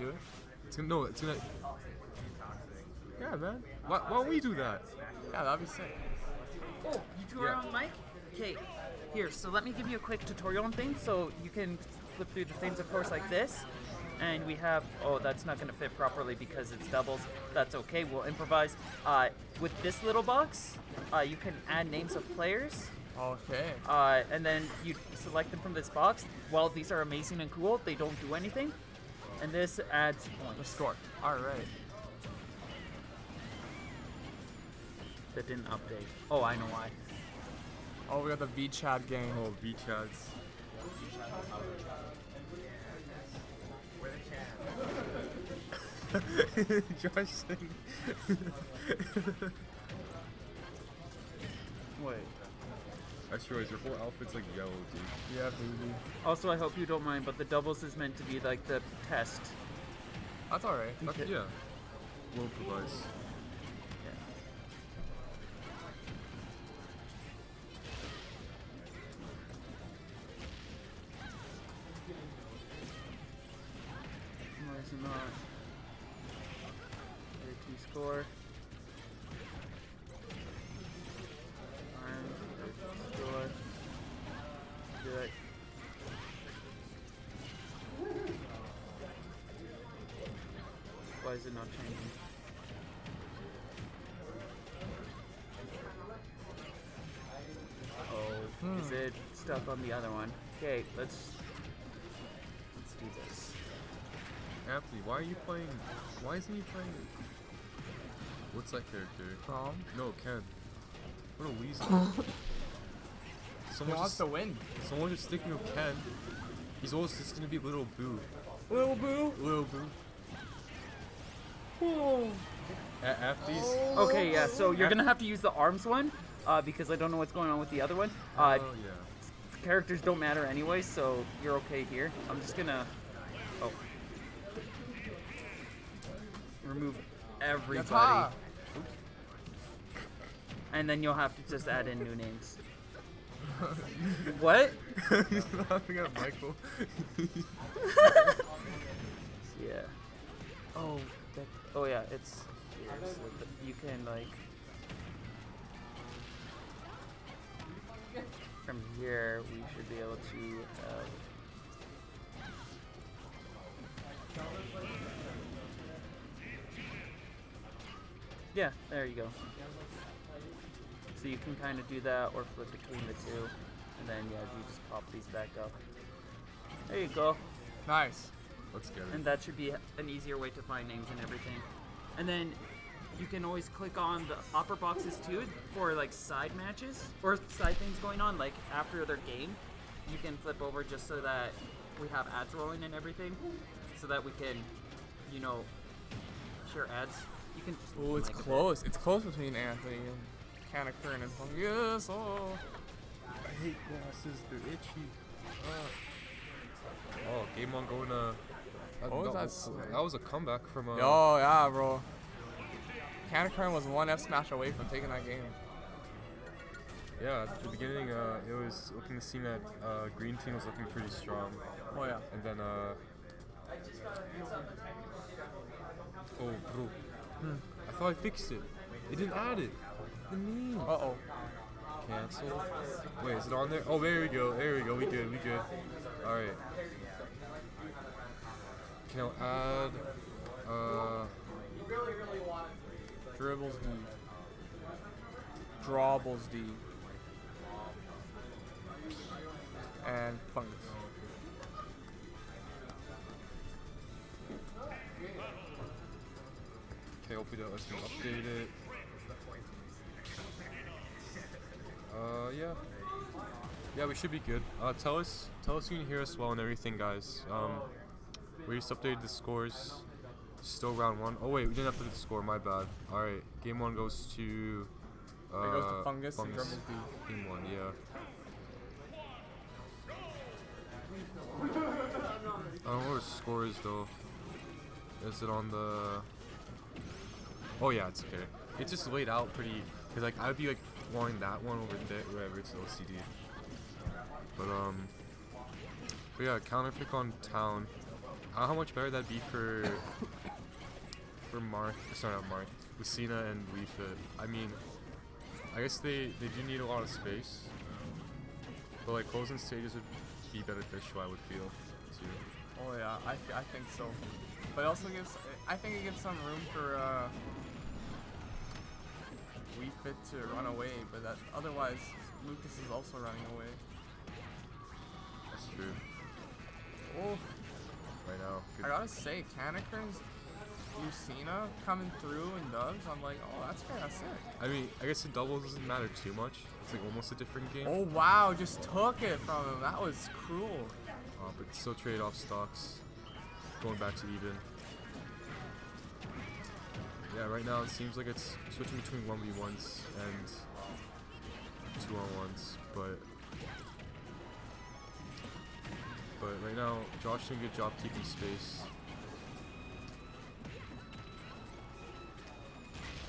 do it? It's gonna no. It's gonna. Yeah, man. Why don't we do that? Yeah, that'd be sick. Oh, you drew our own mic? Okay, here, so let me give you a quick tutorial on things. So you can flip through the things, of course, like this. And we have, oh, that's not gonna fit properly because it's doubles. That's okay, we'll improvise. With this little box, you can add names of players. Okay. And then you select them from this box. While these are amazing and cool, they don't do anything. And this adds points. The score. All right. That didn't update. Oh, I know why. Oh, we got the V-Chat gang. Oh, V-Chads. Josh saying. Wait. I sure is. Your whole outfit's like yellow, dude. Yeah, baby. Also, I hope you don't mind, but the doubles is meant to be like the test. That's all right. Okay. Yeah. We'll improvise. Why is it not? There to score. Score. Do it. Why is it not changing? Oh, is it stuck on the other one? Okay, let's do this. Anthony, why are you playing? Why isn't he playing? What's that character? Prom. No, Ken. What a weasel. He Someone wants just, to win. someone just sticking with Ken. He's always just gonna be Little Boo. Little Boo. Little Boo. After these. Okay, yeah, so you're gonna have to use the arms one, because I don't know what's going on with the other one. Oh yeah. Characters don't matter anyway, so you're okay here. I'm just gonna, remove everybody. Yatta. And then you'll have to just add in new names. What? He's laughing at Michael. Yeah. Oh, yeah, it's here, so you can like from here we should be able to yeah, there you go. So you can kind of do that or flip between the two, and then yeah, you just pop these back up. There you go. Nice. Let's get it. And that should be an easier way to find names and everything. And then you can always click on the upper boxes too for like side matches or side things going on, like after their game. You can flip over just so that we have ads rolling and everything, so that we can, you know, share ads. You can just Oh, it's like close. It's close between Anthony and Kanakaran and Fungus. Oh. I hate glasses. They're itchy. Oh, game on going to. What was that was a comeback from. Yo, yeah, bro. Kanakaran was one F smash away from taking that game. Yeah, at the beginning, it was looking to seem that green team was looking pretty strong. Oh yeah. And then, oh, bro. I thought I fixed it. It didn't add it. The mean. Uh-oh. Cancel. Wait, is it on there? Oh, there we go. There we go. We good. We good. All right. Can I add? Dribbles D. Drawbles D. And Fungus. Okay, hopefully that lets me update it. Yeah. Yeah, we should be good. Tell us you can hear us well and everything, guys. We just updated the scores. Still round one. Oh wait, we didn't update the score. My bad. All right, game one goes to. It goes to Fungus and Dribbles D. Game one, yeah. I don't know what the score is though. Is it on the? Oh yeah, it's okay. It's just laid out pretty. Cause like I'd be like wanting that one over there, wherever it's LCD. But yeah, counter pick on town. how much better that'd be for Mark. Sorry, not Mark. Lucina and Leaf It. I mean, I guess they do need a lot of space, but like closing stages would be beneficial. I would feel too. Oh yeah, I think so. But it also gives, I think it gives some room for Wii Fit to run away, but that otherwise Lucas is also running away. That's true. Oh, Right now. I gotta say, Kanekern's Lucina coming through in dubs, I'm like, oh, that's kind of sick. I mean, I guess the doubles doesn't matter too much. It's like almost a different game. Oh wow, just took it from him. That was cruel. But still trade off stocks. Going back to even. Yeah, right now it seems like it's switching between 1v1s and 2-on-1s, but right now Josh doing a good job keeping space.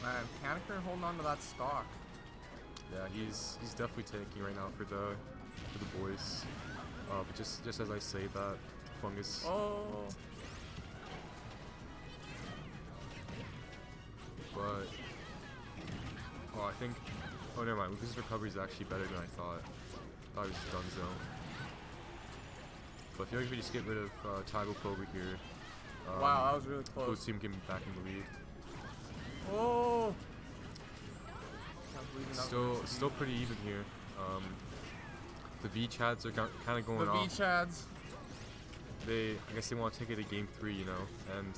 Man, Kanekern holding on to that stock. Yeah, he's definitely tanking right now for the boys. But just as I say that, Fungus. Oh. But I think. Oh, never mind. Lucas' recovery is actually better than I thought. I thought it was Dunzo. But I feel like if we just get rid of Taibo over here. Wow, that was really Blue close. team getting back in the lead. Oh. Still pretty even here. The V-Chads are kind of going The off. V-Chads. I guess they want to take it to game 3, you know, and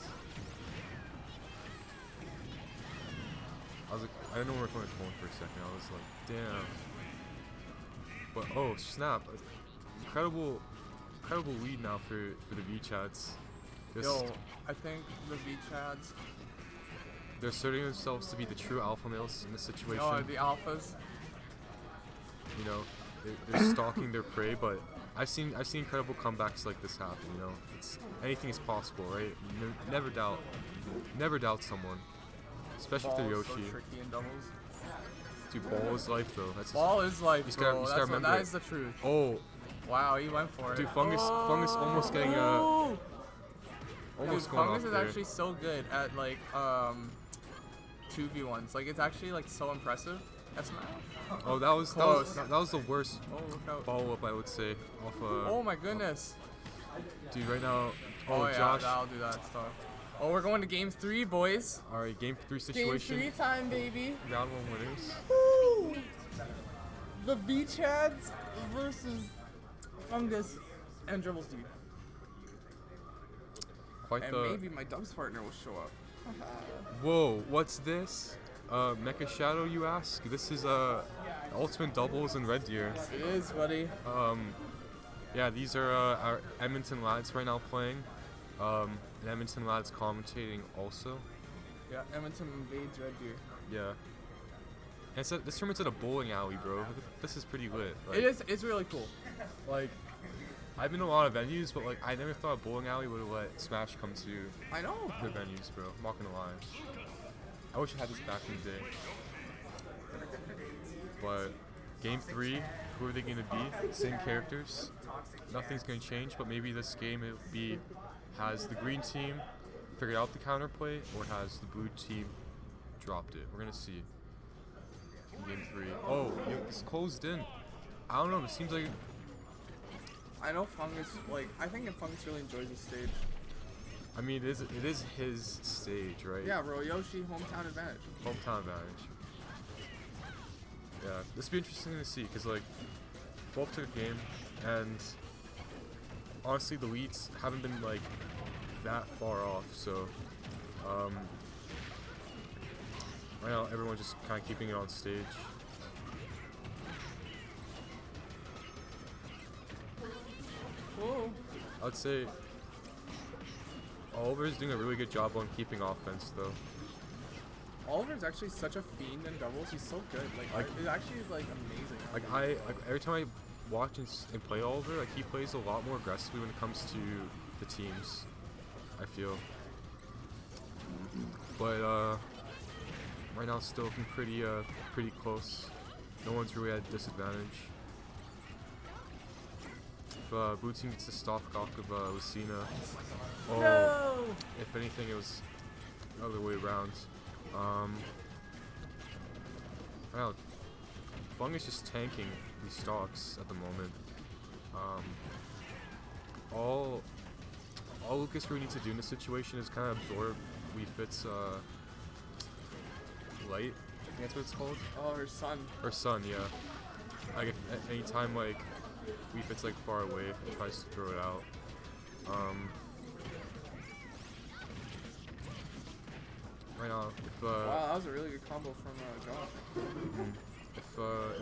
I was like, I didn't know where we were going for a second. I was like, damn. But oh snap! Incredible lead now for the V-Chads. Yo, I think the V-Chads. They're asserting themselves to be the true alpha males in this situation. Oh, the alphas. You know, they're stalking their prey, but I've seen incredible comebacks like this happen. You know, anything is possible, right? Never doubt someone, especially if they're Ball is Yoshi. so tricky in doubles. Dude, ball is life though. That's Ball is life, you just bro. gotta remember That it. is the truth. Oh, Wow, he went for it. dude, Fungus almost getting Oh! almost Dude, going Fungus off is there. actually so good at like 2v1s. Like it's actually like so impressive. That's not. Oh, that was the worst Oh, look out. follow up I would say off. Oh my goodness. Dude, right now. Oh, yeah, Josh. that'll do that stuff. Oh, we're going to game 3, boys. All right, game 3 Game situation. 3 time, baby. Round 1 winners. Woo! The V-Chads versus Fungus and Dribbles Dude. Quite And the. maybe my Dubs partner will show up. Whoa, what's this? Mecha Shadow, you ask? This is Ultimate Doubles in Red Deer. It is, buddy. Yeah, these are our Edmonton lads right now playing. And Edmonton lads commentating also. Yeah, Edmonton invades Red Deer. Yeah. And this tournament's at a bowling alley, bro. This is pretty lit. Like, It is. It's really cool. Like, I've been to a lot of venues, but like, I never thought a bowling alley would have let Smash come to I know. the venues, bro. I'm not gonna lie. I wish I had this back in the day. But game 3, who are they gonna be? Same characters. Nothing's gonna change, but maybe this game has the green team figured out the counterplay, or has the blue team dropped it. We're gonna see. In game 3. Oh, it's closed in. I don't know. It seems like. I know Fungus. Like, I think Fungus really enjoys this stage. I mean, it is his stage, right? Yeah, bro. Yoshi, hometown advantage. Hometown advantage. Yeah, this will be interesting to see, because like, both took a game, and honestly, the leads haven't been like that far off. So, right now everyone's just kind of keeping it on stage. Whoa. I'd say Oliver is doing a really good job on keeping offense, though. Oliver's actually such a fiend in doubles. He's so good. Like it actually is like amazing. Like every time I watch and play Oliver, like he plays a lot more aggressively when it comes to the teams, I feel. But right now it's still looking pretty close. No one's really at a disadvantage. If blue team gets the stock off of Lucina, Oh, No! if anything, it was the other way around. Wow, Fungus just tanking these stocks at the moment. All Lucas really needs to do in this situation is kind of absorb Wii Fit's light. I think that's what it's called. Oh, her son. Her son, yeah. Like if at any time like Wii Fit's like far away, it tries to throw it out. Right now, if Wow, that was a really good combo from Josh. if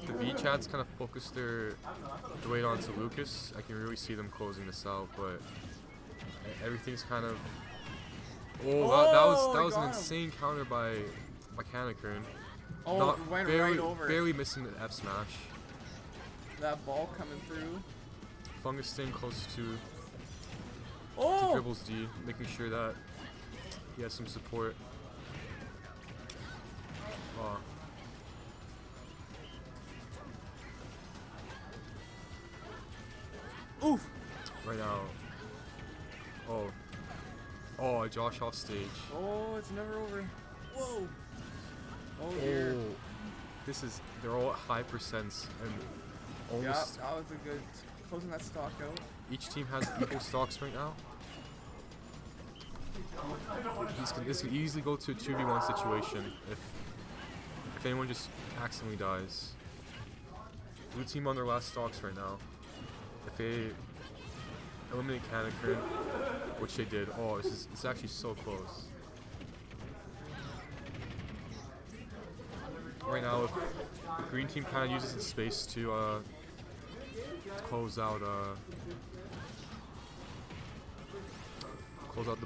the V chats kind of focus their weight onto Lucas, I can really see them closing this out. But everything's kind of that was an insane counter by Canakern. Oh, Not it went barely, right over. barely missing the F smash. That ball coming through. Fungus staying close to Oh! dribbles D, making sure that he has some support. Oof! Right now. Oh, Josh off stage. Oh, it's never over. Whoa! Oh dear. They're all at high percents and Yeah, almost that was a good closing that stock out. each team has equal stocks right now. This can easily go to a 2v1 situation if anyone just accidentally dies. Blue team on their last stocks right now. If they eliminate Canakern, which they did, it's actually so close. Right now, if the green team kind of uses its space to close out the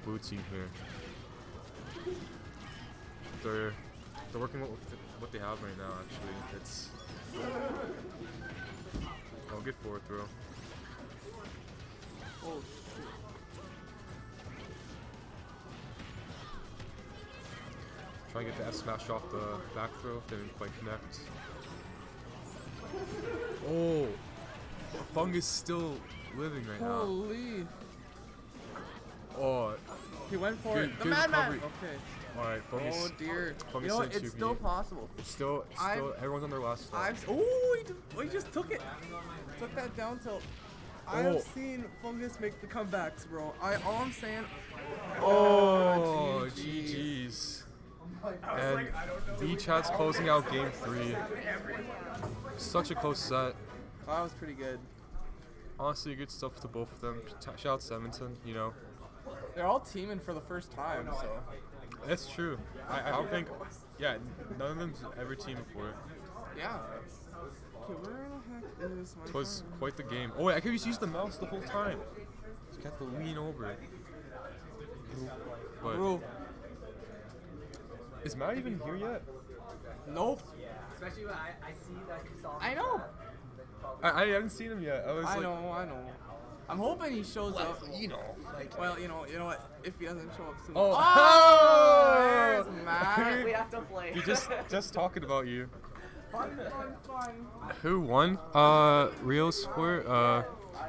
blue team here. They're working with what they have right now. Actually, it's good forward throw. Oh shoot. Try and get the F smash off the back throw. Didn't quite connect. Oh, Fungus still living right now. Holy! Oh, He went for it. The good madman! recovery. Okay. alright, Fungus. Oh dear. Fungus You know what? in It's 2v. still possible. It's still everyone's on their last stop. He just took it. Took that down tilt. I have seen Fungus make the comebacks, bro. All I'm saying. Oh, GG's. And V-Chat's closing out game 3. Such a close set. That was pretty good. Honestly, good stuff to both of them. Shout out Seventon, you know. They're all teaming for the first time, so. That's true. I don't think, none of them's ever teamed before. Yeah. Okay, where the heck is my It was phone? quite the game. Oh wait, I could just use the mouse the whole time. Just got to lean over it. But Bro. is Matt even here yet? Nope. Especially when I see that you saw. I know. I haven't seen him yet. I know. I'm hoping he shows up. You know, like. Well, you know what? If he doesn't show up soon. Oh! There's Matt. We have to play. He just talking about you. Fun. Who won? Reels for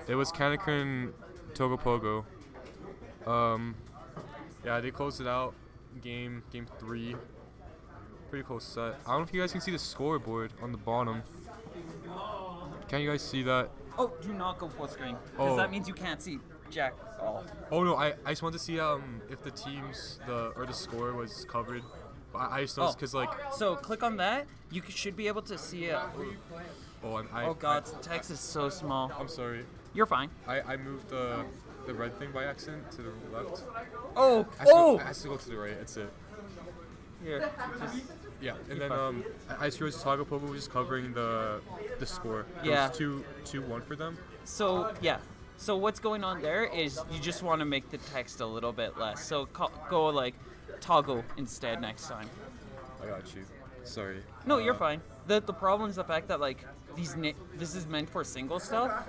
it was Canakern Togopogo. Yeah, they closed it out. Game 3. Pretty close set. I don't know if you guys can see the scoreboard on the bottom. Can you guys see that? Oh, do not go full screen. Because Oh. that means you can't see jack all. Oh no, I just wanted to see if the teams the score was covered. I just noticed because like So click on that. You should be able to see it. oh God, the text is so small. I'm sorry. You're fine. I moved the red thing by accident to the left. Oh, I has to go to the right. That's it. Here. Yeah, and then I just realized Togopogo was just covering the score. It Yeah. was 2-1 for them. So yeah. So what's going on there is you just want to make the text a little bit less. So go like toggle instead next time. I got you. Sorry. No, you're fine. The problem is the fact that like this is meant for single stuff,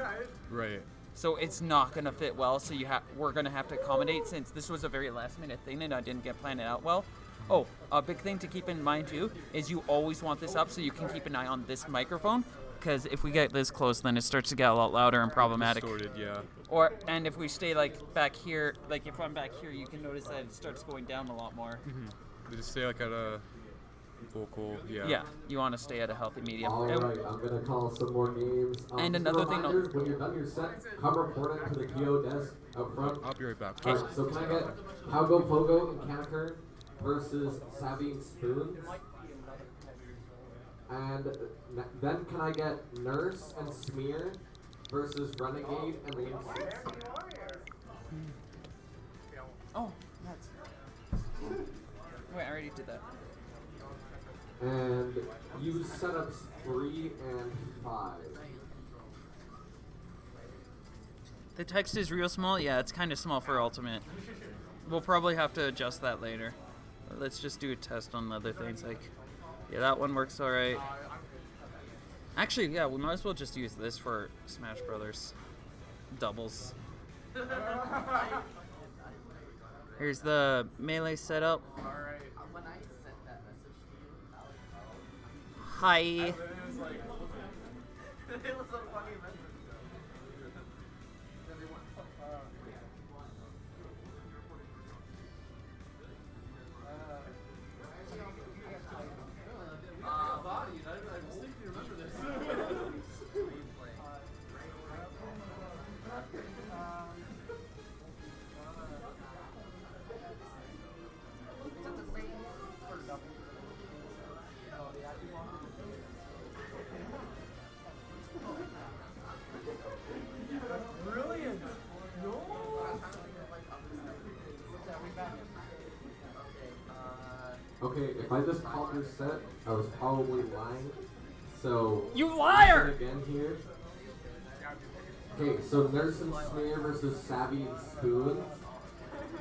Right. so it's not gonna fit well. So we're gonna have to accommodate since this was a very last minute thing and I didn't get planned out well. Oh, a big thing to keep in mind too is you always want this up so you can keep an eye on this microphone because if we get this close, then it starts to get a lot louder and problematic. Distorted, yeah. And if we stay like back here, like if I'm back here, you can notice that it starts going down a lot more. They just stay like at a vocal, yeah. Yeah, you want to stay at a healthy medium. All right, I'm gonna call some more games. And just a another thing reminder, when you're done your set, come report it to the PO desk up front. I'll be right back. All right, so can I get Pogo Pogo and Canakern versus Savvy and Spoons? And then can I get Nurse and Smear versus Renegade and Lynxes? Oh, nuts. Wait, I already did that. And use setups 3 and 5. The text is real small. Yeah, it's kind of small for Ultimate. We'll probably have to adjust that later. Let's just do a test on other things. Like, yeah, that one works all right. Actually, yeah, we might as well just use this for Smash Brothers doubles. Here's the melee setup. Hi. It was like, it was a funny message. Bodies, I distinctly remember this. Brilliant. No. Okay, if I just called your set, I was probably lying. So You liar! again here. Okay, so Nurse and Smear versus Savvy and Spoons,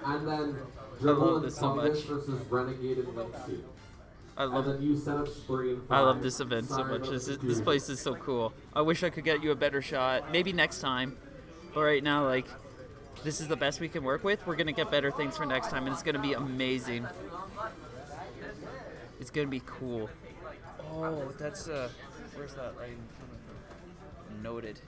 and then Dribble love and this so Fungus much. versus Renegade and Lynxie. I And love then you set up 3 and 5. I love this event so Sorry much. about This the place confusion. is so cool. I wish I could get you a better shot. Maybe next time. But right now, like, this is the best we can work with. We're going to get better things for next time, and it's going to be amazing. It's going to be cool. Oh, that's, where's that line coming from? Noted.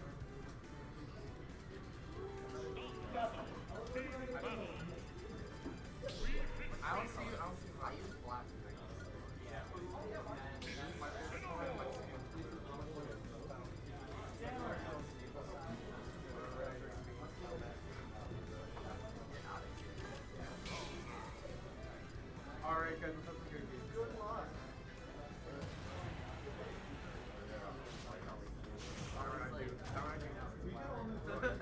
Alright, guys, what's up with your game? Good luck. Alright, dude. Alright, dude.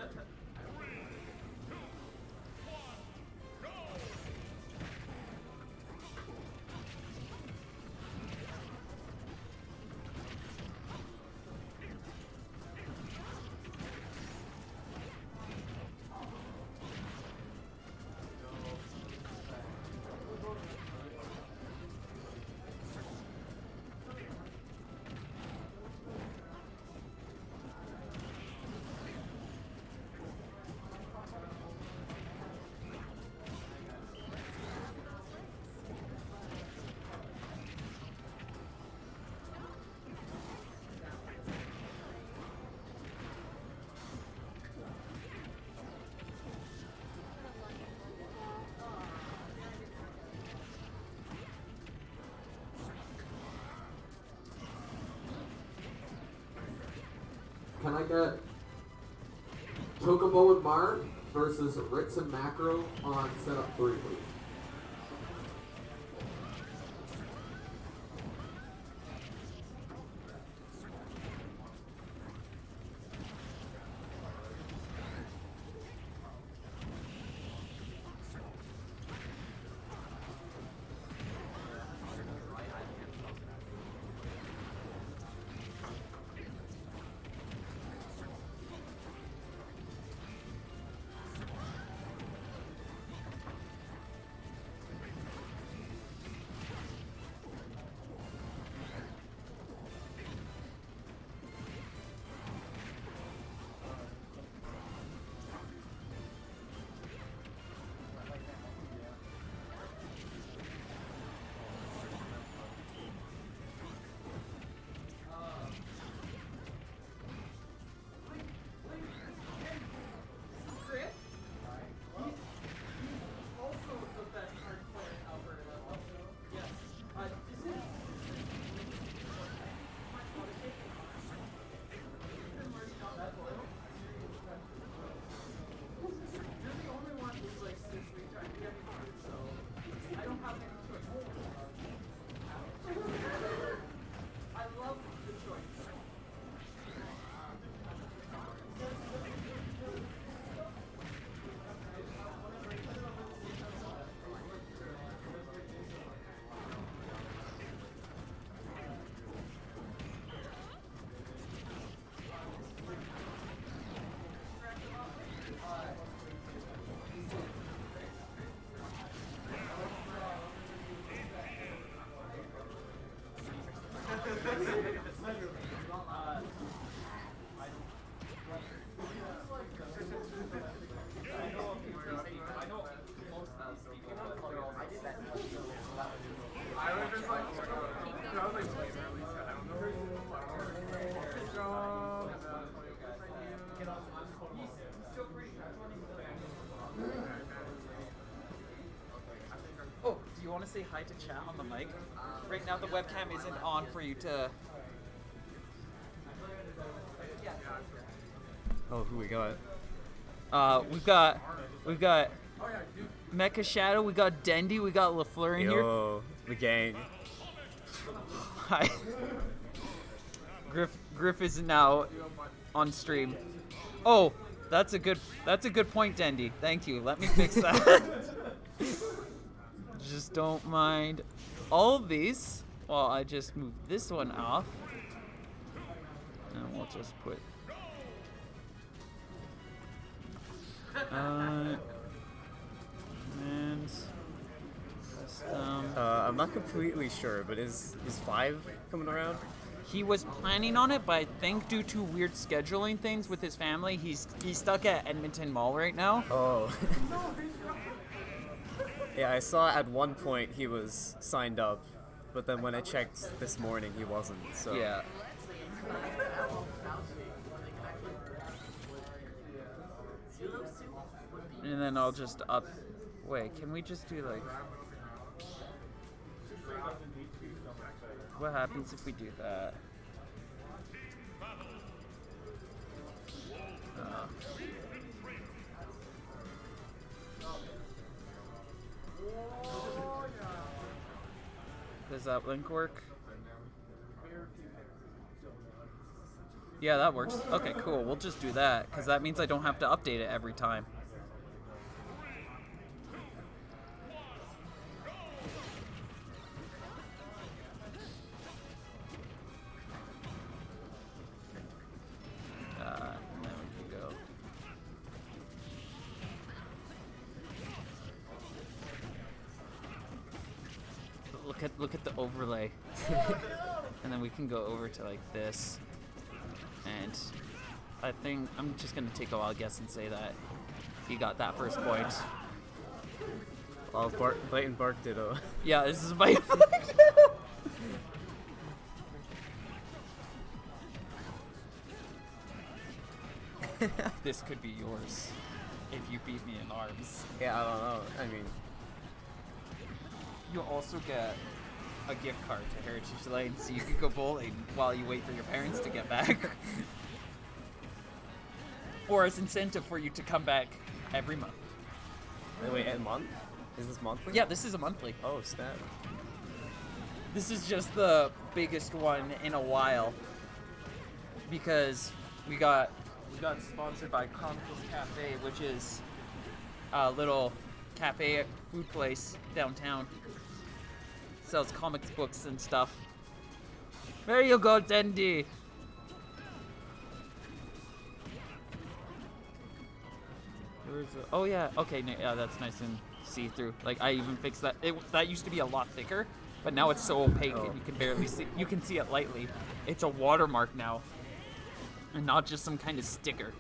Can I get Chocobo and Marv versus Ritz and Macro on setup 3, please? you want to say hi to chat on the mic? Right now the webcam isn't on for you to... Oh, who we got? We've got Mecha Shadow, we got Dendy, we got LaFleur in here. Yo, the gang. Hi. Griff is now on stream. Oh, that's a good point, Dendy. Thank you. Let me fix that. Just don't mind all of these while I just move this one off. And we'll just put and custom. I'm not completely sure, but is 5 coming around? He was planning on it, but I think due to weird scheduling things with his family, he's stuck at Edmonton Mall right now. Oh. Yeah, I saw at one point he was signed up, but then when I checked this morning, he wasn't. So Yeah. And then I'll just up. Wait, can we just do like? What happens if we do that? Does that link work? Yeah, that works. Okay, cool. We'll just do that, because that means I don't have to update it every time. And then we can go. Look at the overlay. And then we can go over to like this. And I think I'm just gonna take a wild guess and say that he got that first point. Oh, blatant bark ditto. Yeah, this is my This could be yours if you beat me in arms. Yeah, I don't know. I mean, You'll also get a gift card to Heritage Lane so you can go bowling while you wait for your parents to get back. Or as incentive for you to come back every month. wait, a month? Is this monthly? Yeah, this is a monthly. Oh, snap. This is just the biggest one in a while because we got sponsored by Comics Cafe, which is a little cafe food place downtown. Sells comics books and stuff. There you go, Dendy. Oh yeah, okay, yeah, that's nice and see-through. Like I even fixed that. That used to be a lot thicker, but now it's so opaque and you can barely see. You can see it lightly. It's a watermark now, and not just some kind of sticker.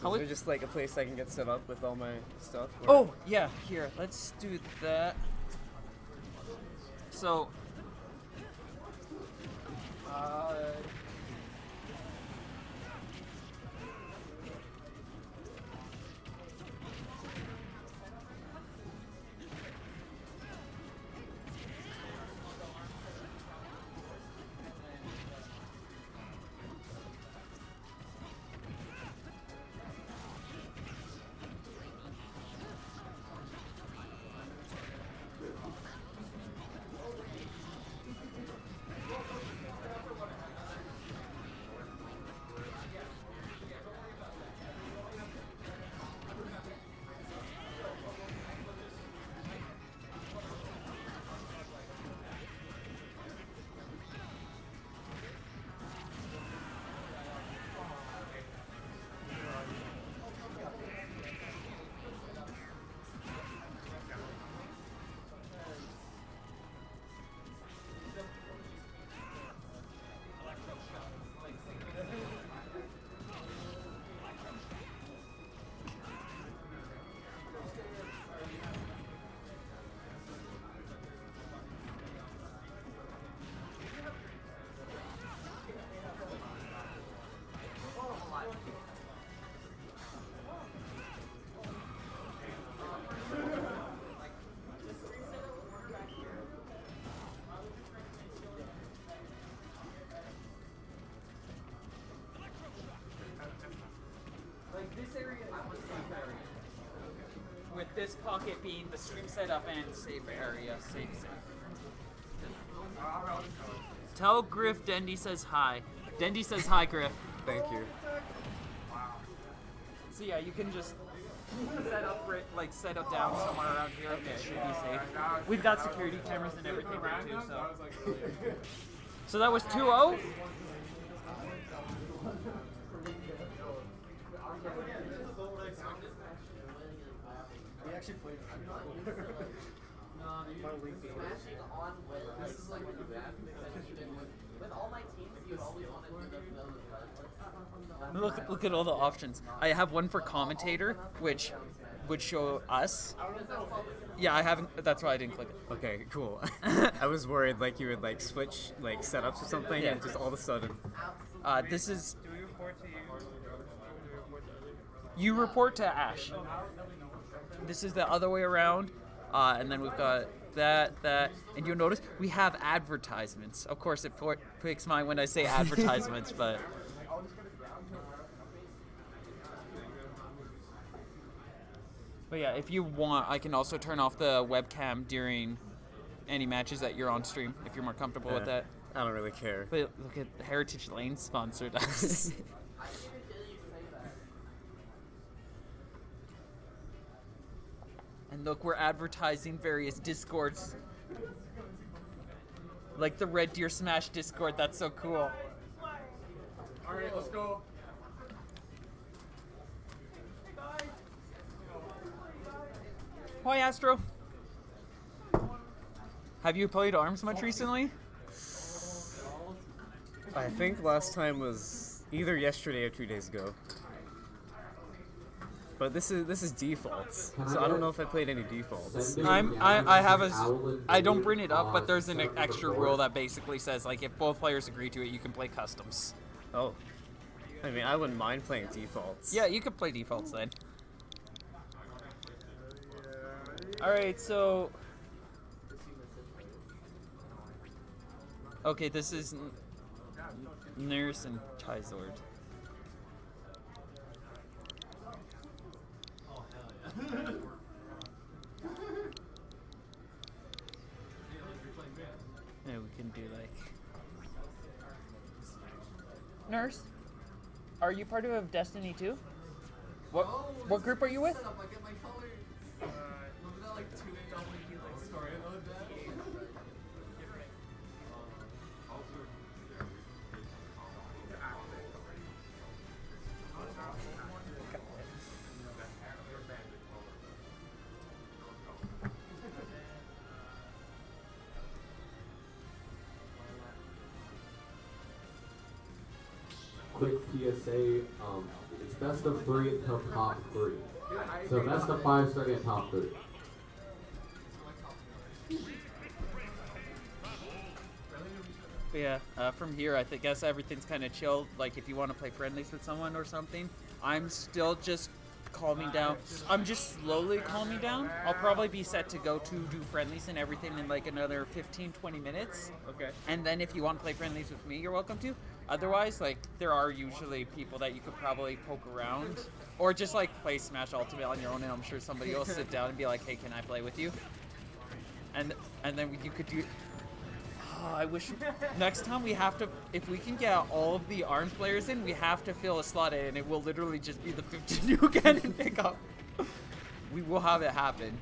So is there just like a place I can get set up with all my stuff? Or? Oh yeah, here. Let's do that. So. this pocket being the stream setup and safe area. Safe. Tell Griff Dendy says hi. Dendy says hi, Griff. Thank you. So yeah, you can just set up down somewhere around here. Okay. It should be safe. We've got security cameras and everything there too. So that was 2-0. We actually played. Smashing on with this is like with all my teams, you always want to do the Look at all the options. I have one for commentator, which would show us. Yeah, I haven't. That's why I didn't click it. Okay, cool. I was worried like you would like switch like setups or something, Yeah. and just all of a sudden. This is. You report to Ash. This is the other way around, and then we've got that, and you'll notice we have advertisements. Of course, it picks mine when I say advertisements, but. But yeah, if you want, I can also turn off the webcam during any matches that you're on stream, if you're more comfortable with that. I don't really care. But look at Heritage Lane sponsored us. And look, we're advertising various Discords. Like the Red Deer Smash Discord, that's so cool. Alright, let's go. Hi, Astro. Have you played ARMS much recently? I think last time was either yesterday or 2 days ago. But this is defaults, so I don't know if I played any defaults. I don't bring it up, but there's an extra rule that basically says like if both players agree to it, you can play customs. Oh, I mean I wouldn't mind playing defaults. Yeah, you could play defaults then. All right, so okay, this is Nurse and Charizard. Yeah, we can do like Nurse. Are you part of Destiny 2? What group are you with? Quick PSA, it's best of 3 until top 3. So best of 5 starting at top 3. But yeah, from here, I guess everything's kind of chilled. Like, if you want to play friendlies with someone or something, I'm still just calming down. I'm just slowly calming down. I'll probably be set to go to do friendlies and everything in like another 15-20 minutes. Okay. And then if you want to play friendlies with me, you're welcome to. Otherwise, like, there are usually people that you could probably poke around. Or just, like, play Smash Ultimate on your own, and I'm sure somebody will sit down and be like, hey, can I play with you? And then you could do... Oh, I wish... Next time we have to... If we can get all of the ARMS players in, we have to fill a slot in, and it will literally just be the 15 you can and pick up. We will have it happen.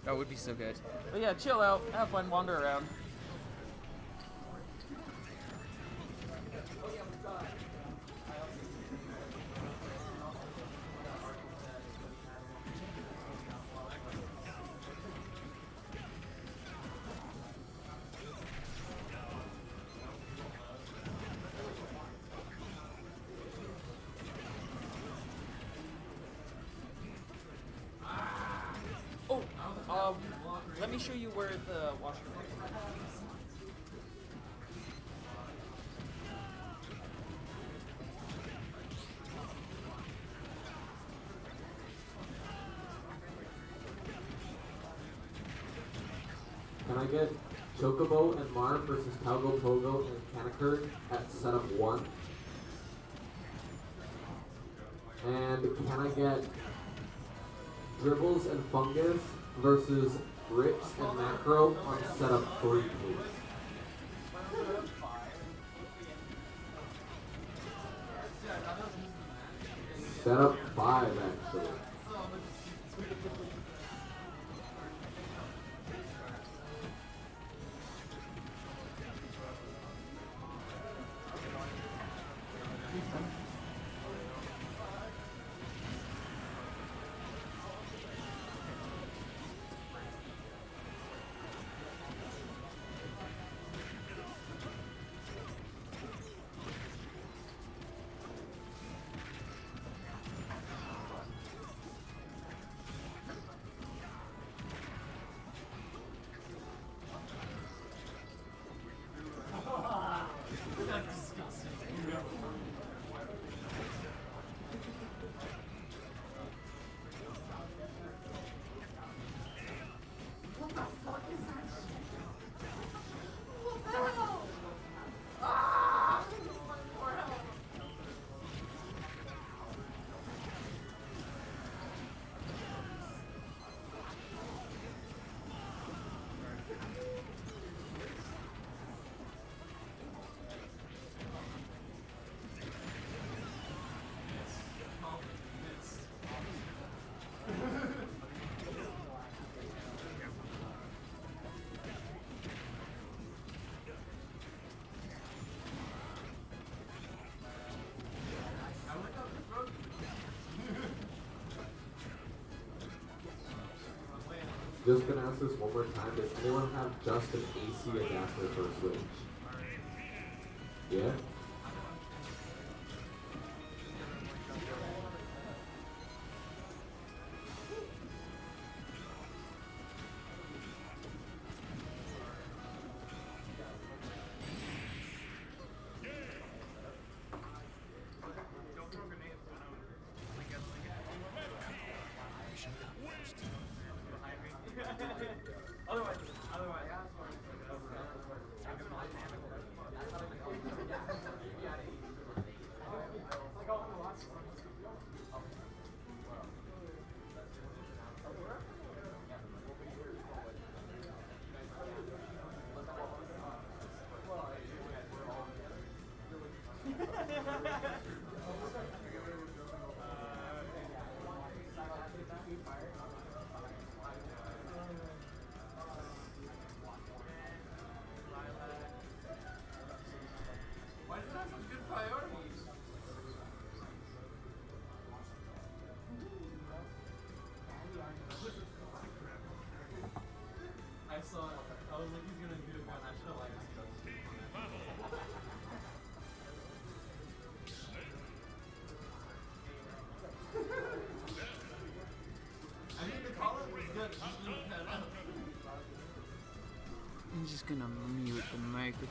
That would be so good. But yeah, chill out, have fun, wander around. Let me show you where the washroom is. Can I get Chocobo and Marv versus Talgo Pogo and Kanekurt at setup 1? And can I get Dribbles and Fungus versus Rips and Macro on setup 3, please? Setup 5, actually. Just gonna ask this one more time. Does anyone have just an AC adapter for a Switch? Yeah? I'm just gonna mute the microphone.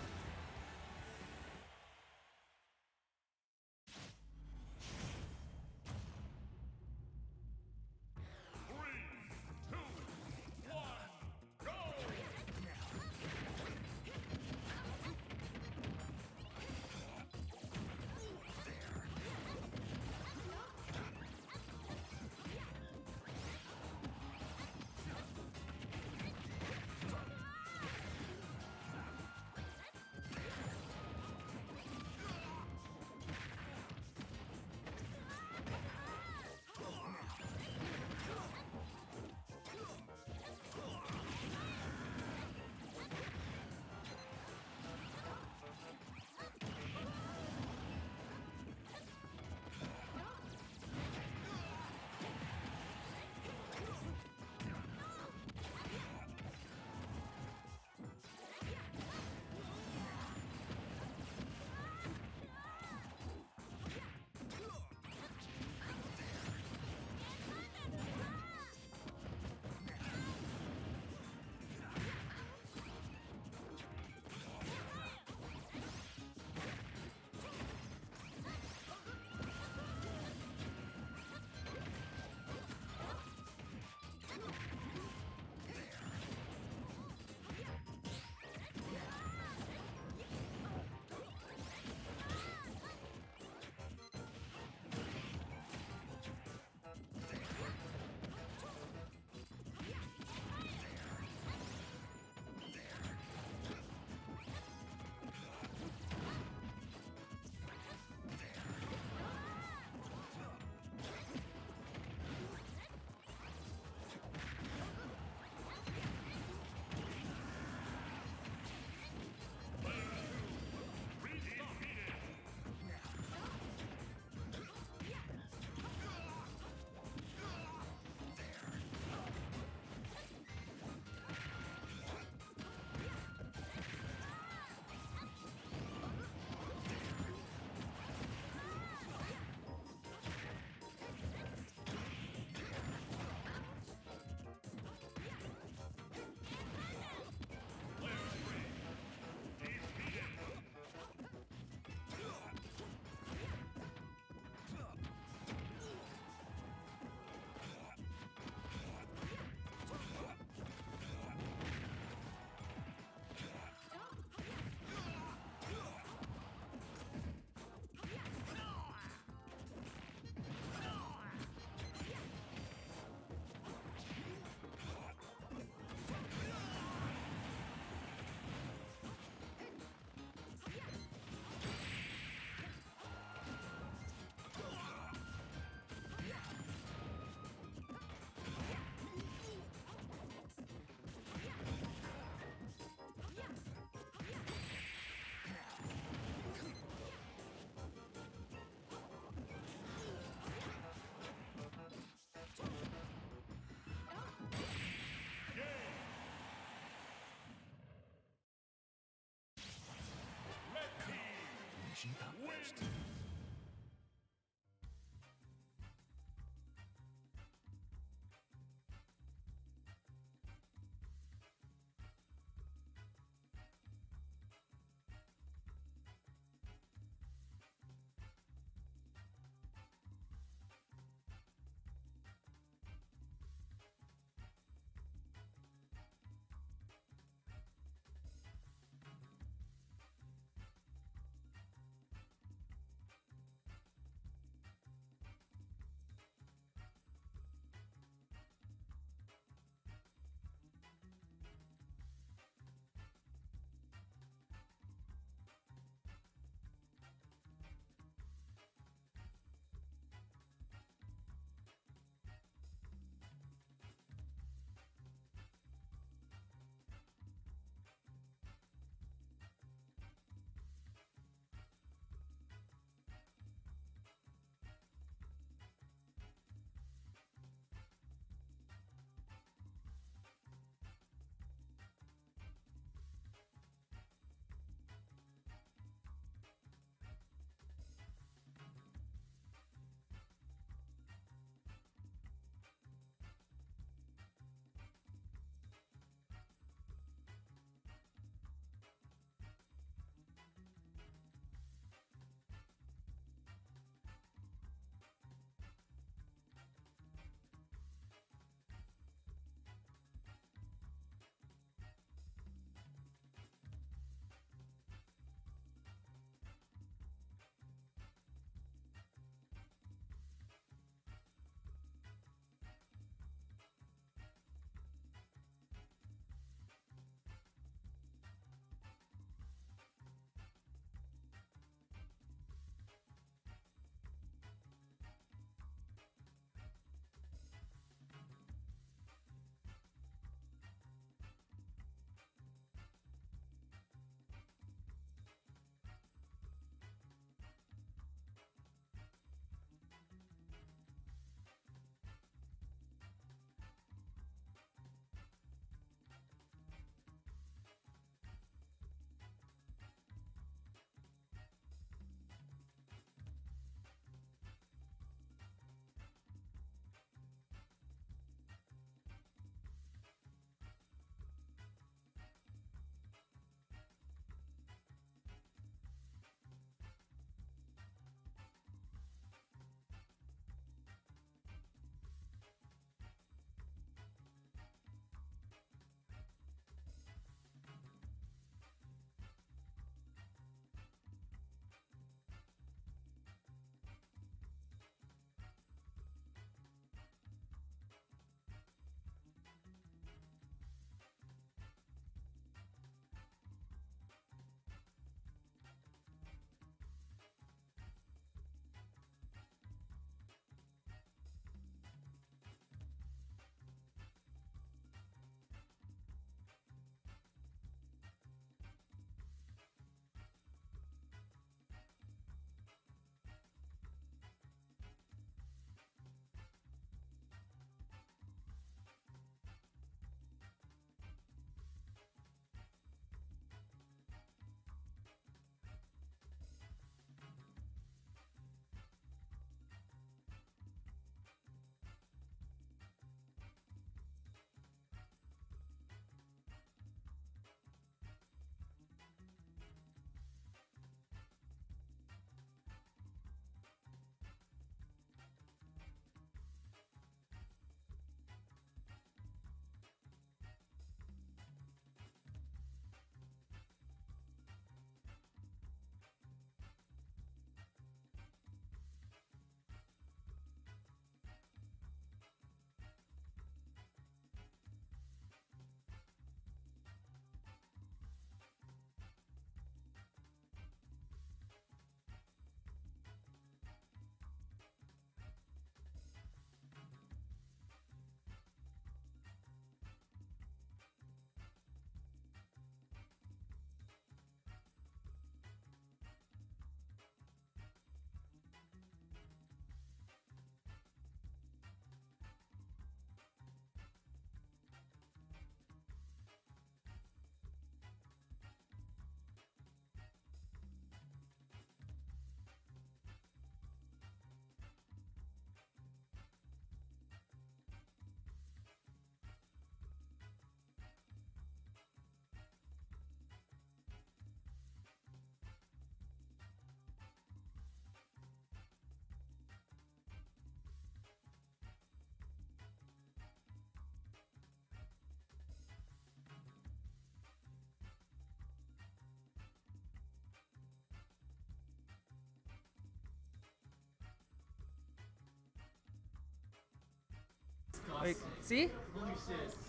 Like, see?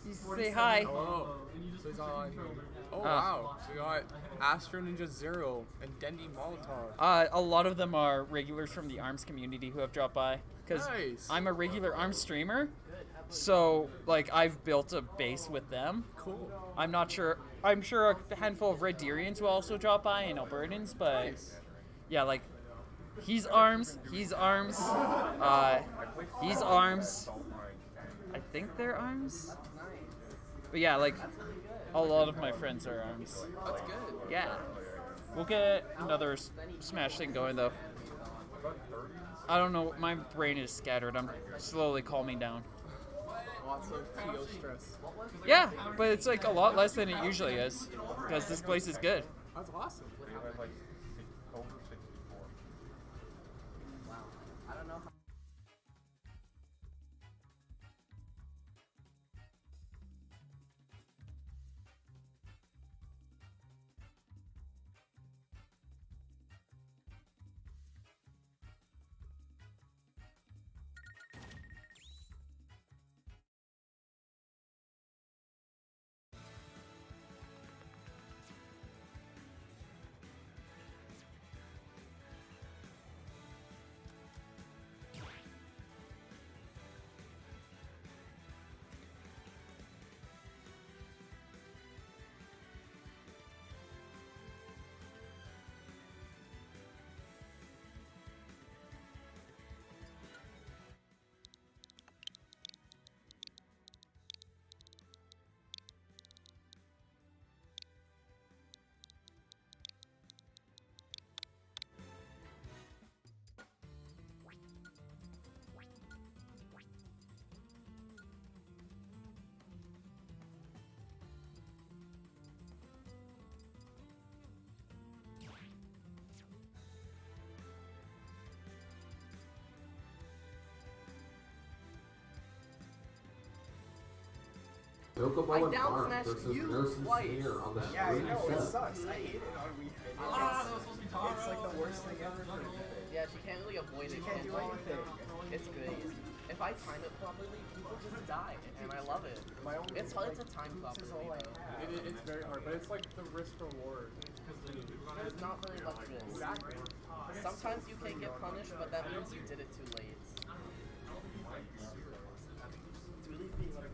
You say hi. Oh, so he's on. Oh wow, so we got Astro Ninja Zero and Dendy Molotov. A lot of them are regulars from the ARMS community who have dropped by. Because Nice. I'm a regular ARMS streamer, so like I've built a base with them. Cool. I'm not sure. I'm sure a handful of Red Deerians will also drop by and Albertans, but Nice. yeah, like he's ARMS. He's ARMS. He's ARMS. I think they're ARMS. But yeah, like a lot of my friends are ARMS. That's good. Yeah. We'll get another Smash thing going though. I don't know. My brain is scattered. I'm slowly calming down. Lots of TO stress. Yeah, but it's like a lot less than it usually is because this place is good. That's awesome. Chocobo and down Mark smashed versus you Nurse and twice. Sneer on the Yeah, I screen know, it set. sucks. I hate it on Wii Fit. It's like the worst thing ever for me. Yeah, she can't really avoid it. You can't do anything. It's good. If I time it properly, people just die, and I love it. My only It's hard to time this is all properly. I though. have. It's very hard, but it's like the risk reward. There's not really much risk. Sometimes you can get punished, but that means you did it too late. It's really feels like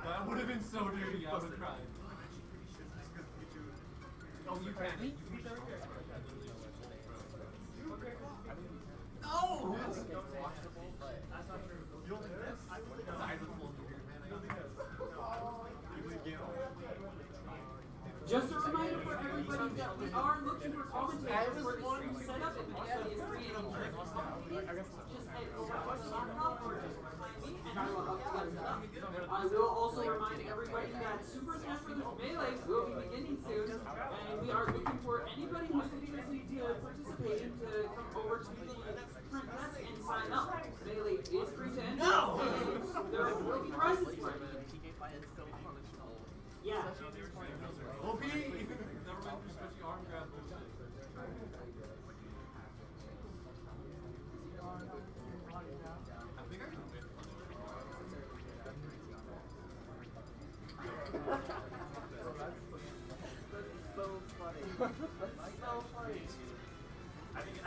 That would have been so dirty, I would have cried. Oh, you can. No! Just a reminder for everybody that we are looking for commentators for this stream setup. If anybody is creating just head over to the laptop or just reply me and I will help you get set up. I will also remind everybody that Super Smash Bros. Melee will be beginning soon, and we are looking for anybody who's interested to participate to come over to the front desk and sign up. Melee is free to enter, and there will be prizes for it. TK5 is so punishable. Yeah. OP! Never mind, especially arm grab. I think I can win. That's so funny. That's so funny. I think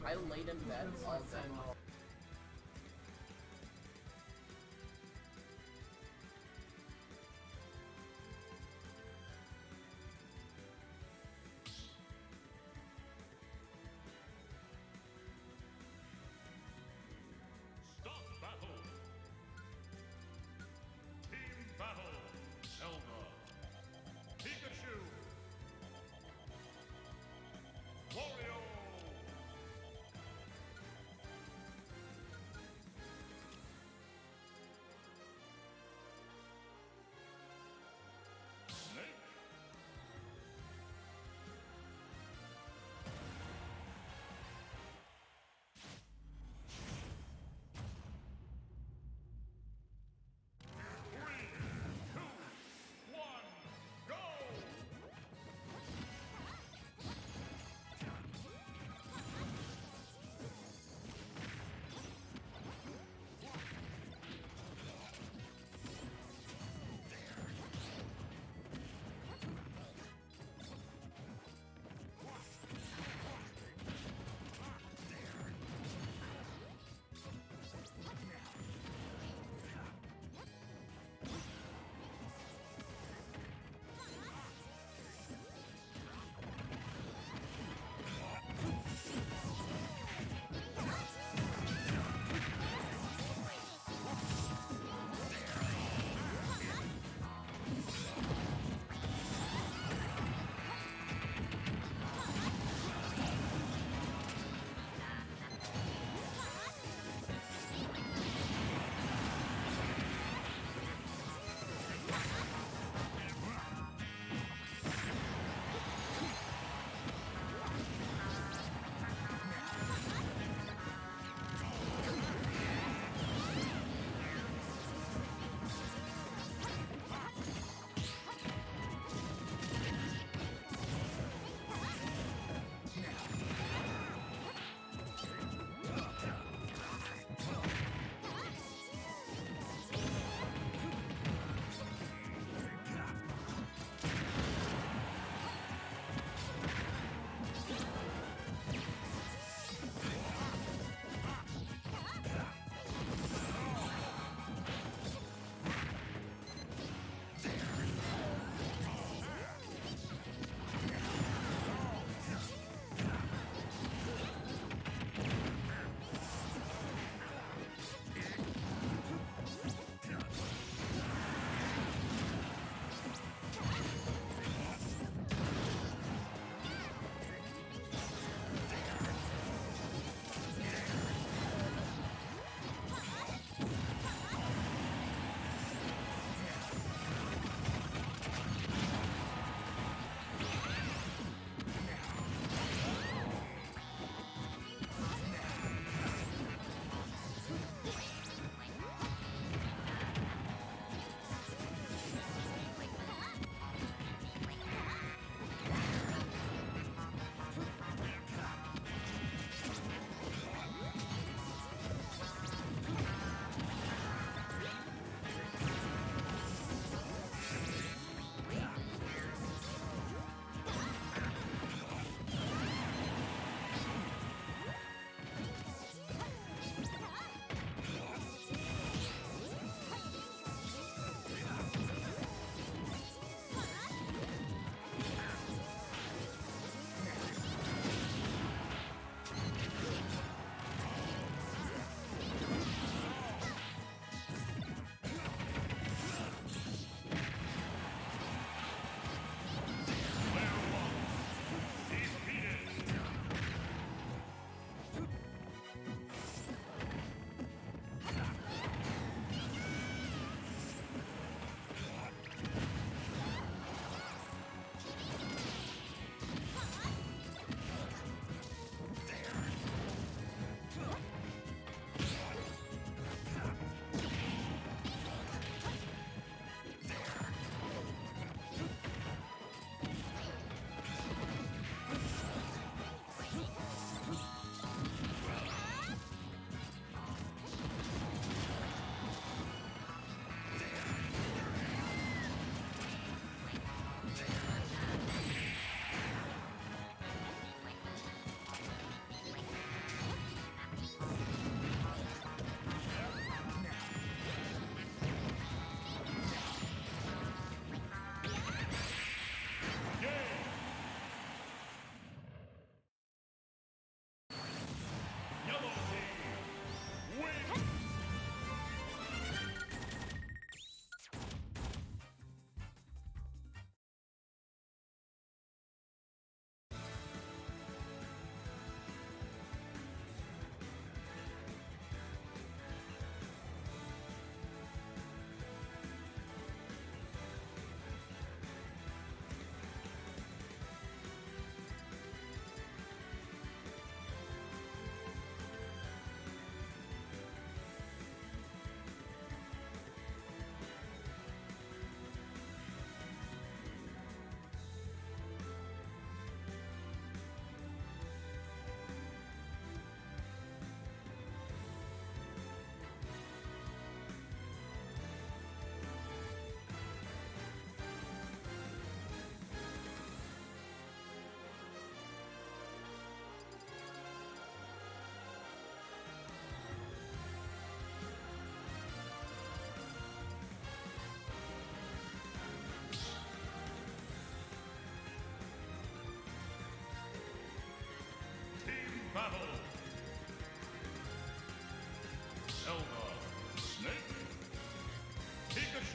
I laid in bed all day. Stop battle! Team battle! Zelda! Pikachu! Wario!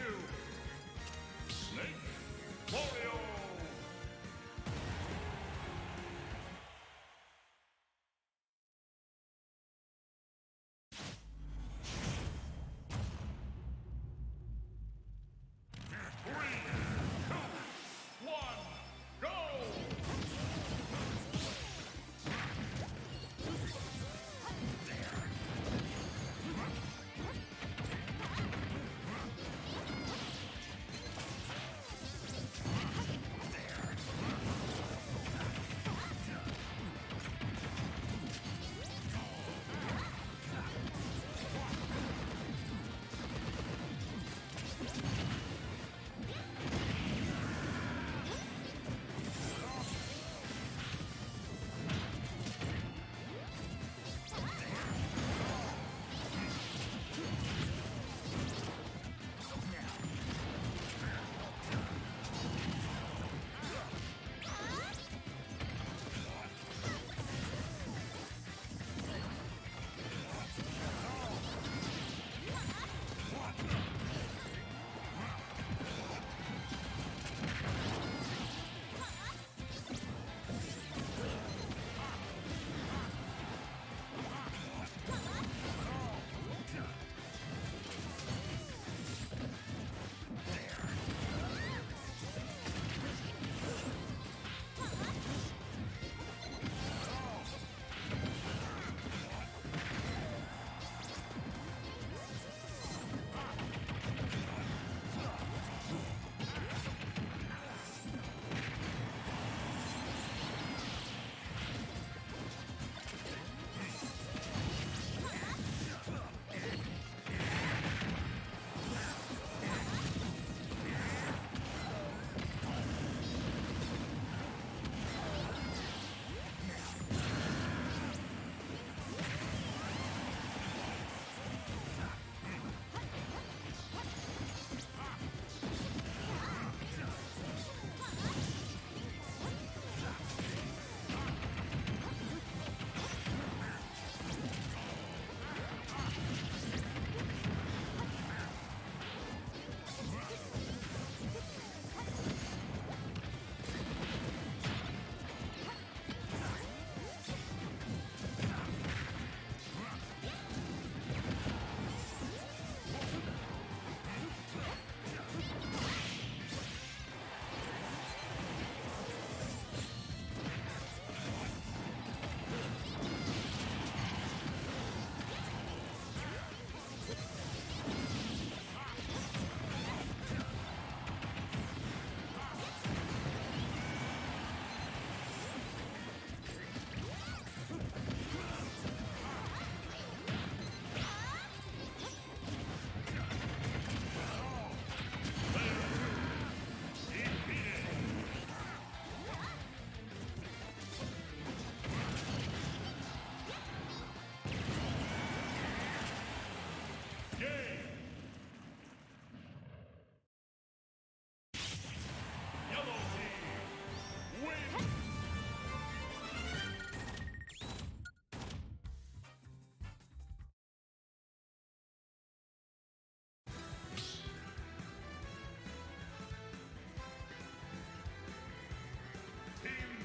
Pikachu! Snake Wario!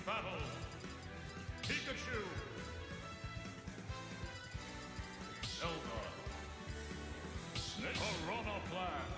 battle. Pikachu. Zelda. Snake. Piranha Plant.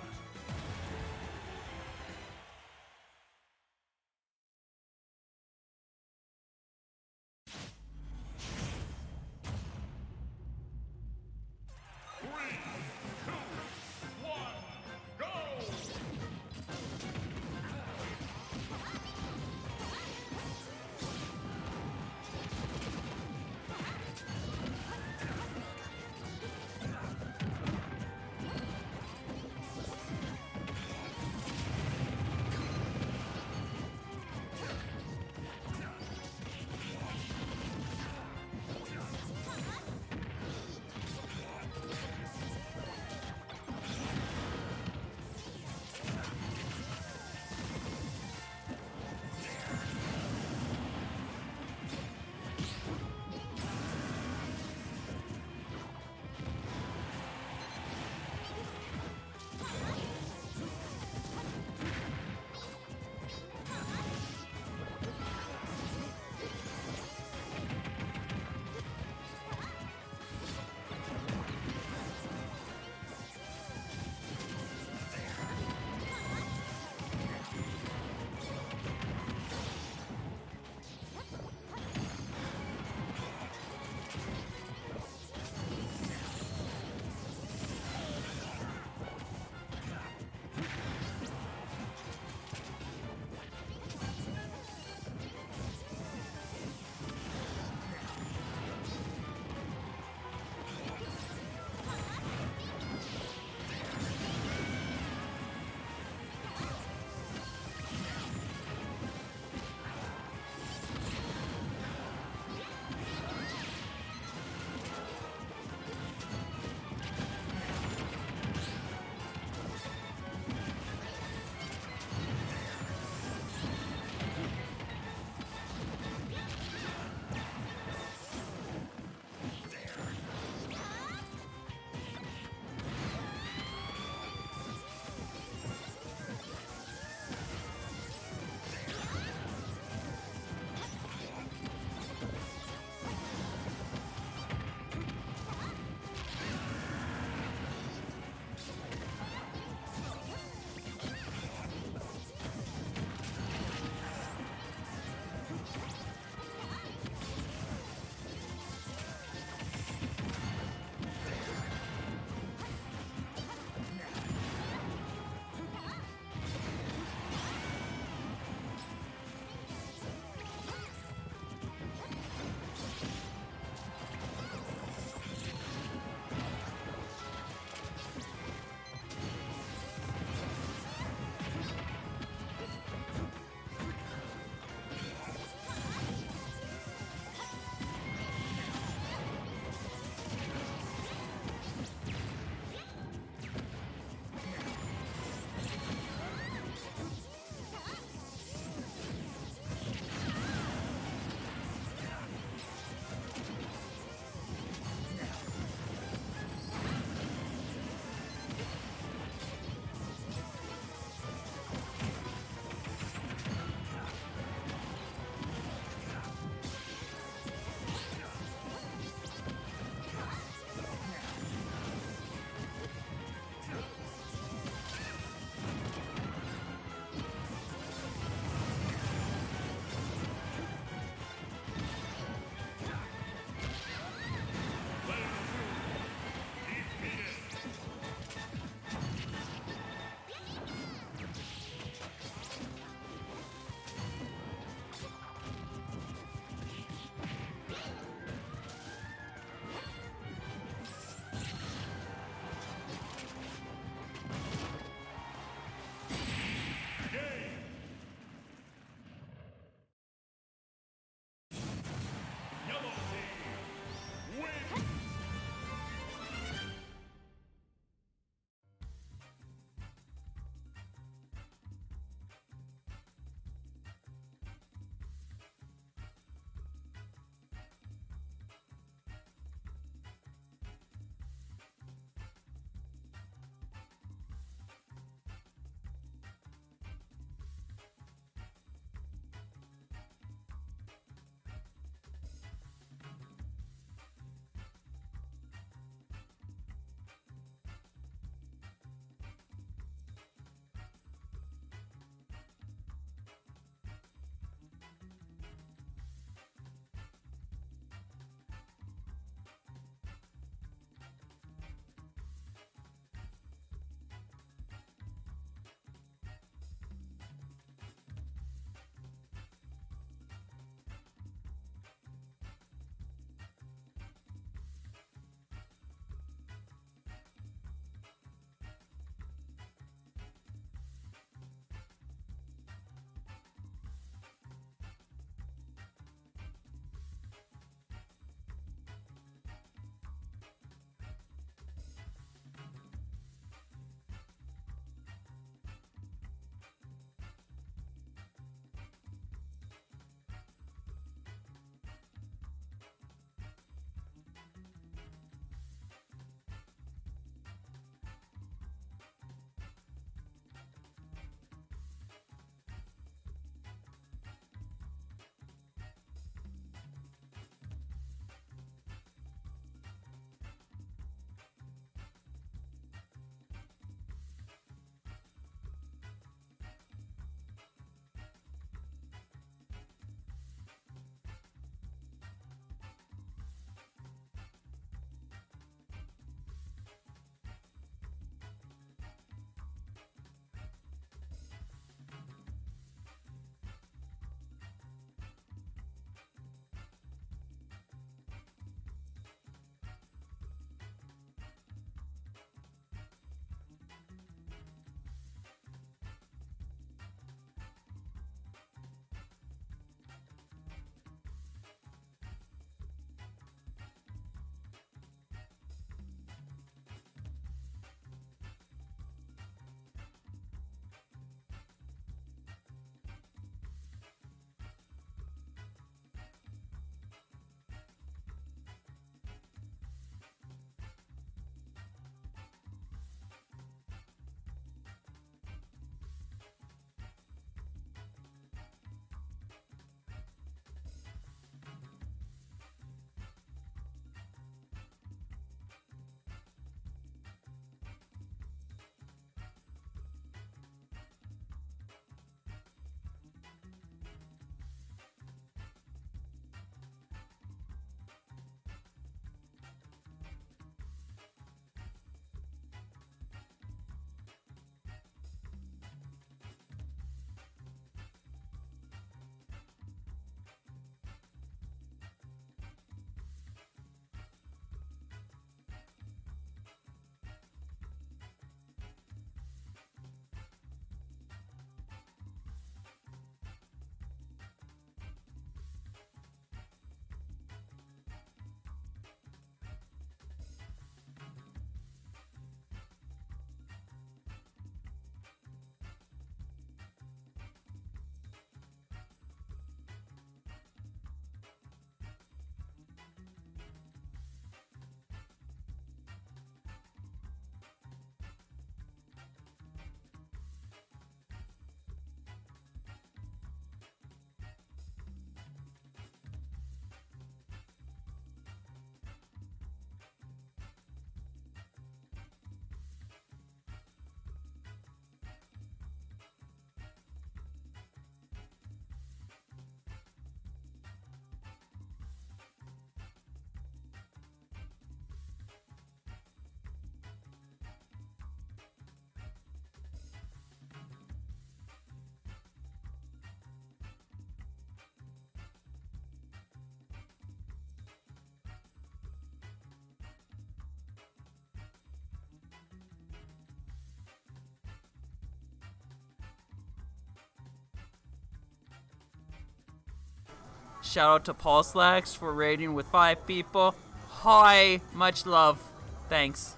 Shout out to Paul Slacks for raiding with 5 people. Hi, much love. Thanks.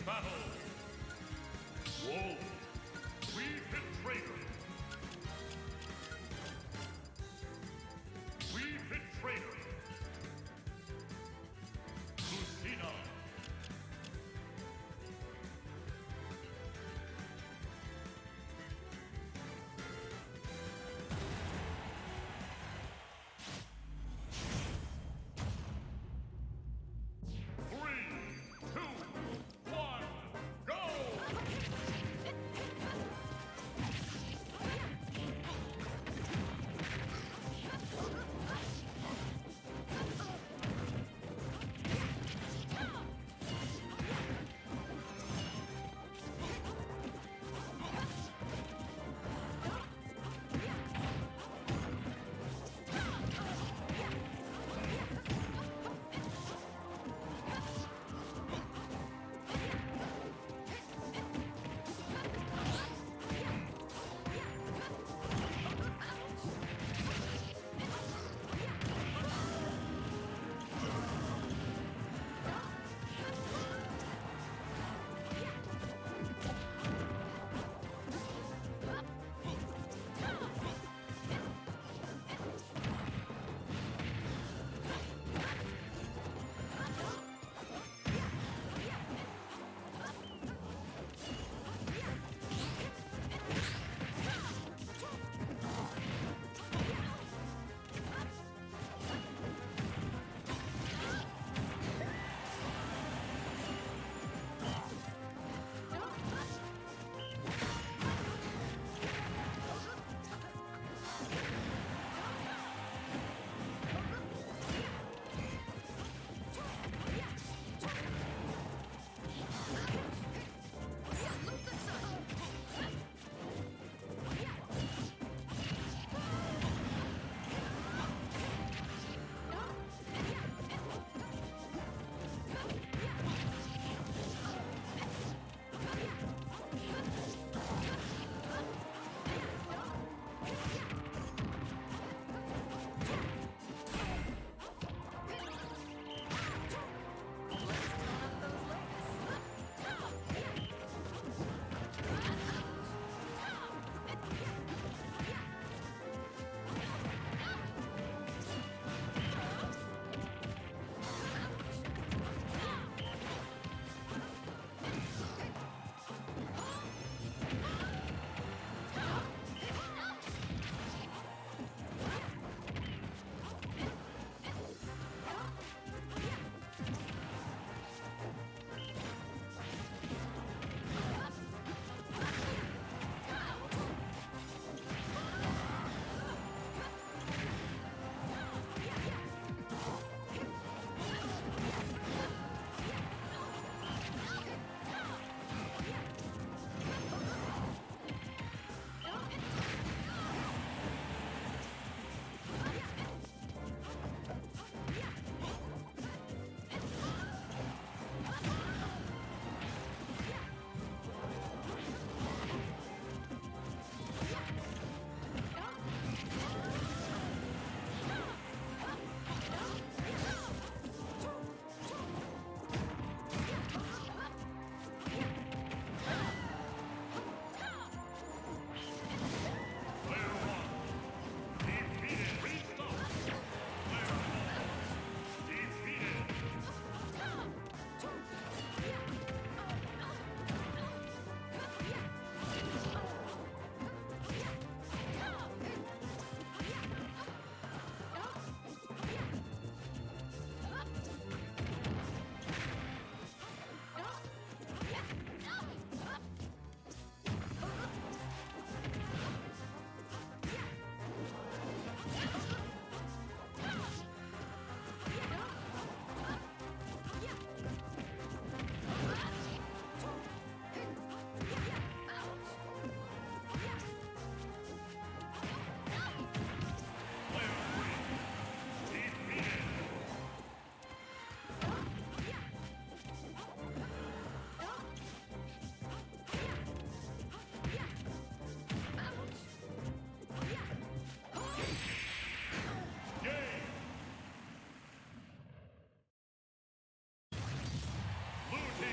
battle. Wolf, We've been traitor. We've been traitor. Lucina. Three, two, one, go!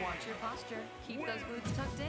Watch your posture. Keep those glutes tucked in.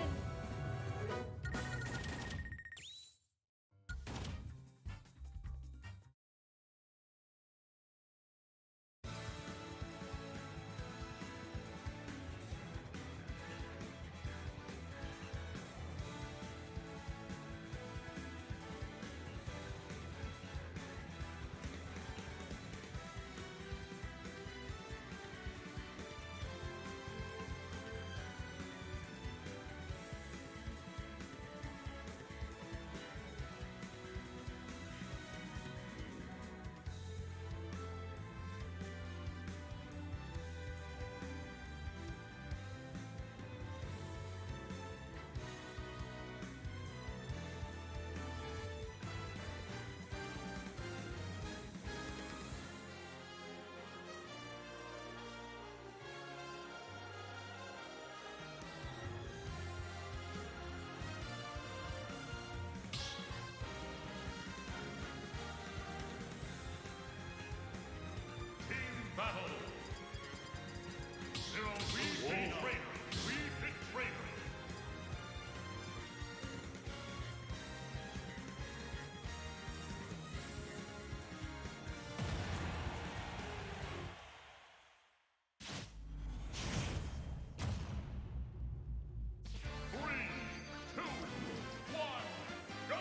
Battle. Zero Wii Fit Trainer. Wii Fit Trainer. Three, two, one, go!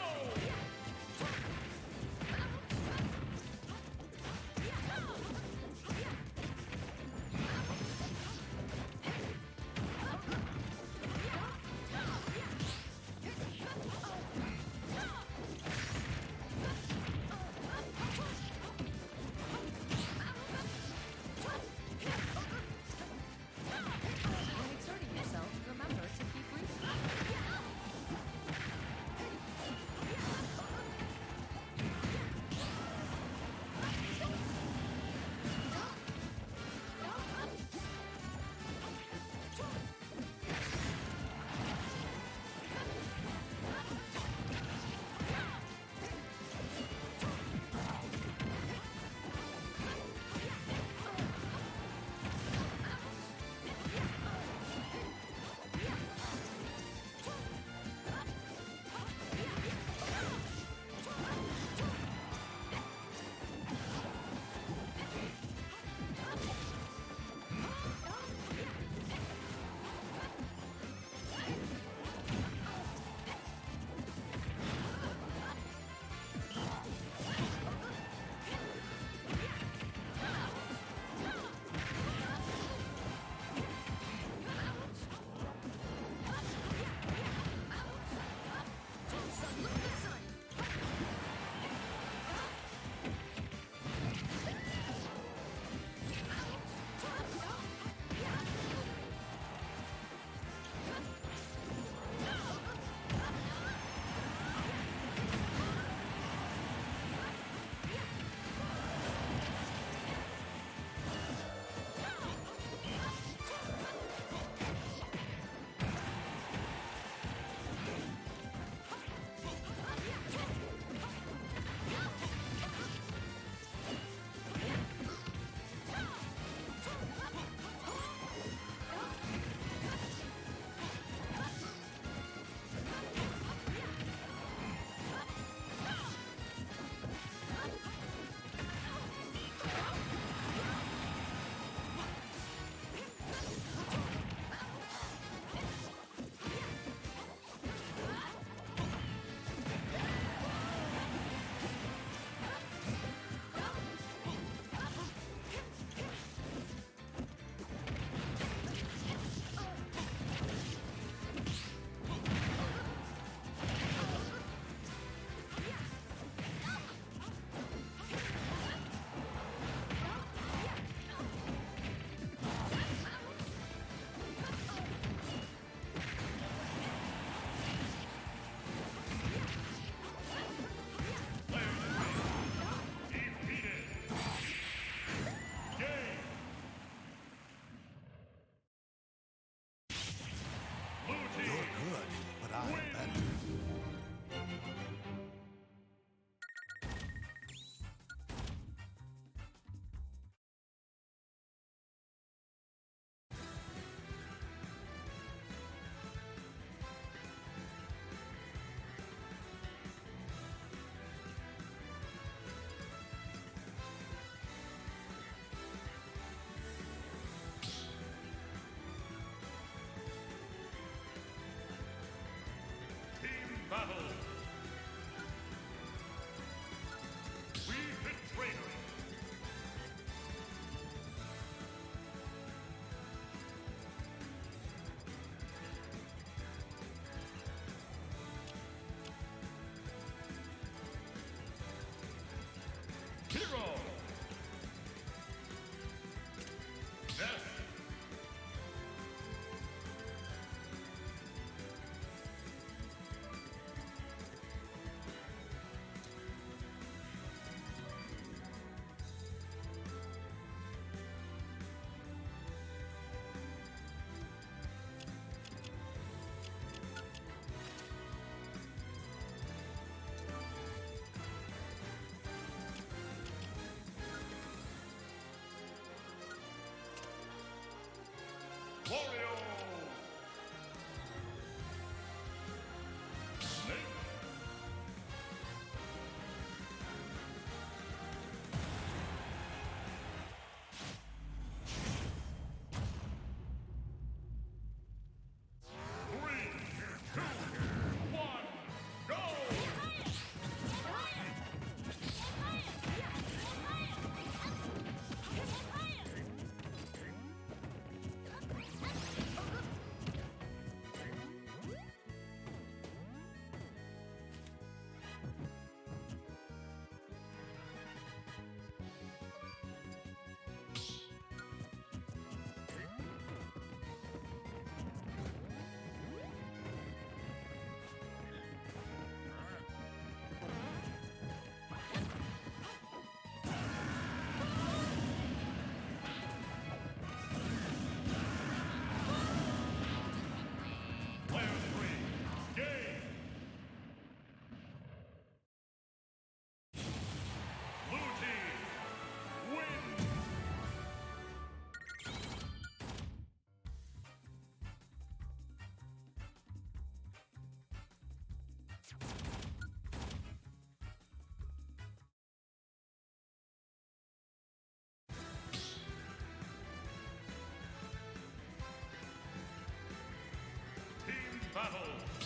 battle,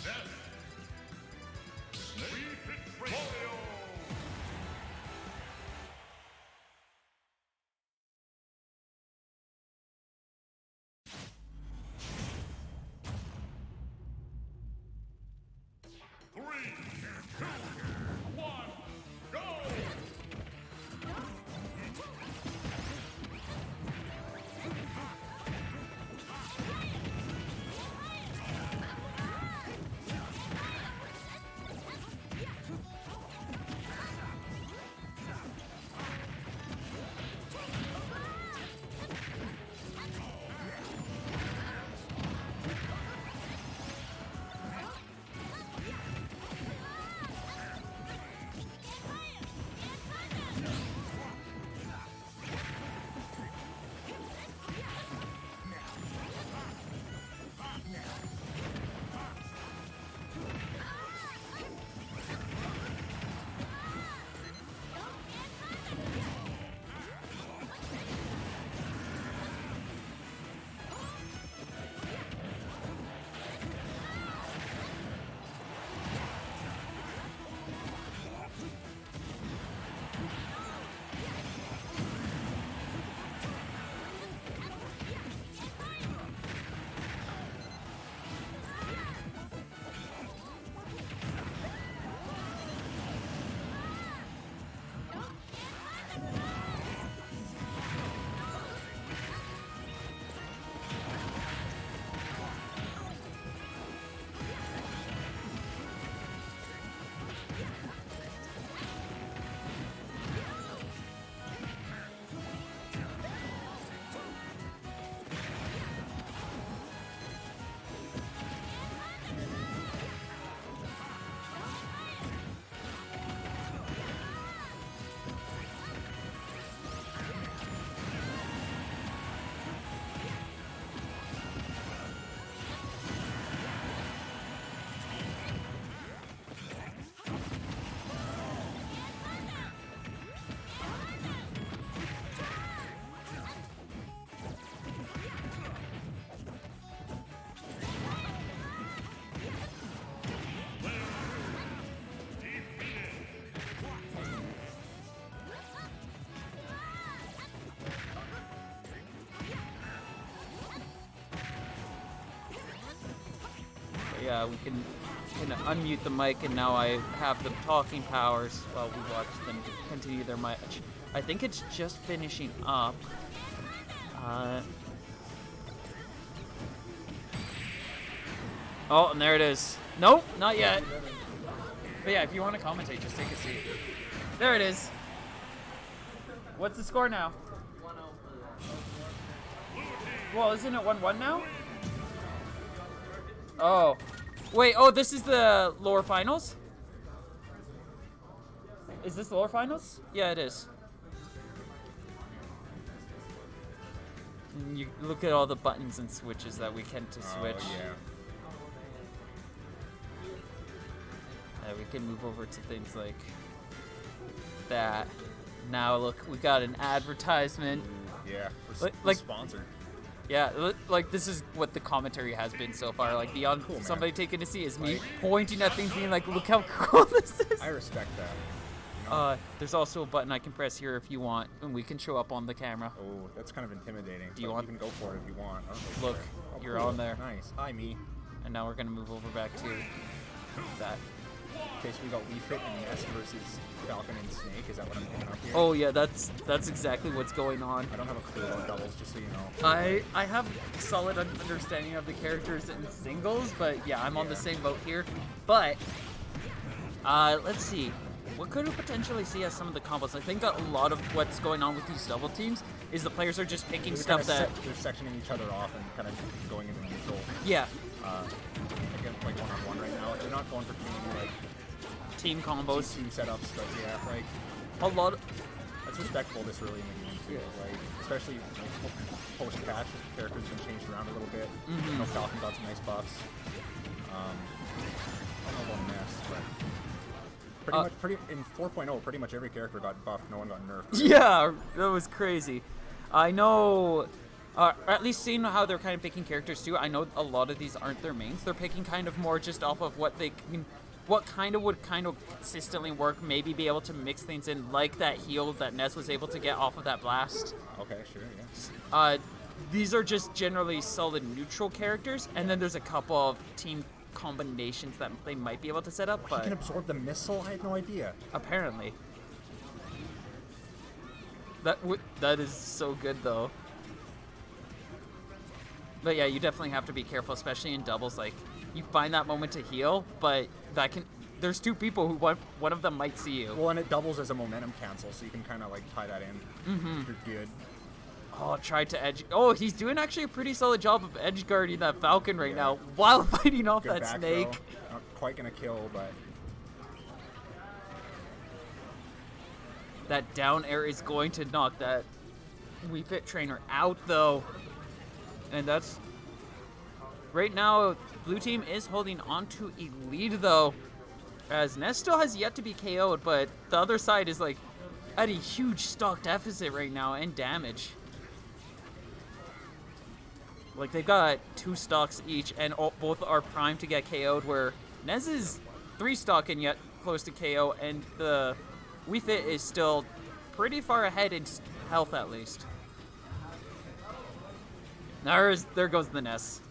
death. We betray. Three, two, one, go! Yeah, we can unmute the mic, and now I have the talking powers while we watch them continue their match. I think it's just finishing up. Oh, and there it is. Nope, not yet. But yeah, if you want to commentate, just take a seat. There it is. What's the score now? 1-0. Well, isn't it 1-1 now? Oh. Wait, oh, this is the lower finals? Is this the lower finals? Yeah, it is. And you look at all the buttons and switches that we can to switch. Yeah. We can move over to things like that. Now look, we got an advertisement. Yeah, we're like sponsored. Yeah, like this is what the commentary has been so far. Like beyond Cool, somebody taking a seat is me pointing at things, being like, "Look how cool this is." I respect that. You know? There's also a button I can press here if you want, and we can show up on the camera. Oh, that's kind of intimidating. Do you want? You can go for it if you want. Look, you're cool. on there. Nice. Hi, me. And now we're gonna move over back to that. Okay, so we got Wii Fit and Yes versus Falcon and Snake. Is that what I'm picking up here? Oh yeah, that's exactly what's going on. I don't have a clue about doubles, just so you know. I have solid understanding of the characters in singles, but yeah, I'm on the same boat here. But let's see. What could we potentially see as some of the combos? I think a lot of what's going on with these double teams is the players are just picking stuff that they're sectioning each other off and kind of going into neutral. Yeah. Again, like one-on-one right now. They're not going for team combos, team setups, but yeah, like a lot. That's respectable this early in the game too. Yeah. Like especially post-patch, characters have been changed around a little bit. You know, Falcon got some nice buffs. I don't know about Ness, but in 4.0, pretty much every character got buffed. No one got nerfed. Yeah, that was crazy. I know Or at least seeing how they're kind of picking characters too. I know a lot of these aren't their mains. They're picking kind of more just off of what they can, what kind of would kind of consistently work. Maybe be able to mix things in, like that heal that Nez was able to get off of that blast. Okay, sure, yeah. These are just generally solid neutral characters, and then there's a couple of team combinations that they might be able to set up. But He can absorb the missile? I had no idea. apparently, that is so good though. But yeah, you definitely have to be careful, especially in doubles. Like, you find that moment to heal, but that can. There's two people who one of them might see you. Well, and it doubles as a momentum cancel, so you can kind of like tie that in. Mm-hmm. You're good. Oh, tried to edge. Oh, he's doing actually a pretty solid job of edge guarding that Falcon right now while fighting off Good that back snake. throw. Not quite gonna kill, but That down air is going to knock that Wii Fit trainer out though. And that's right now blue team is holding on to a lead though. As Ness still has yet to be KO'd, but the other side is like at a huge stock deficit right now and damage. Like they've got 2 stocks each and both are primed to get KO'd, where Nez is 3 stock and yet close to KO, and the Wii Fit is still pretty far ahead in health at least. There goes the Ness.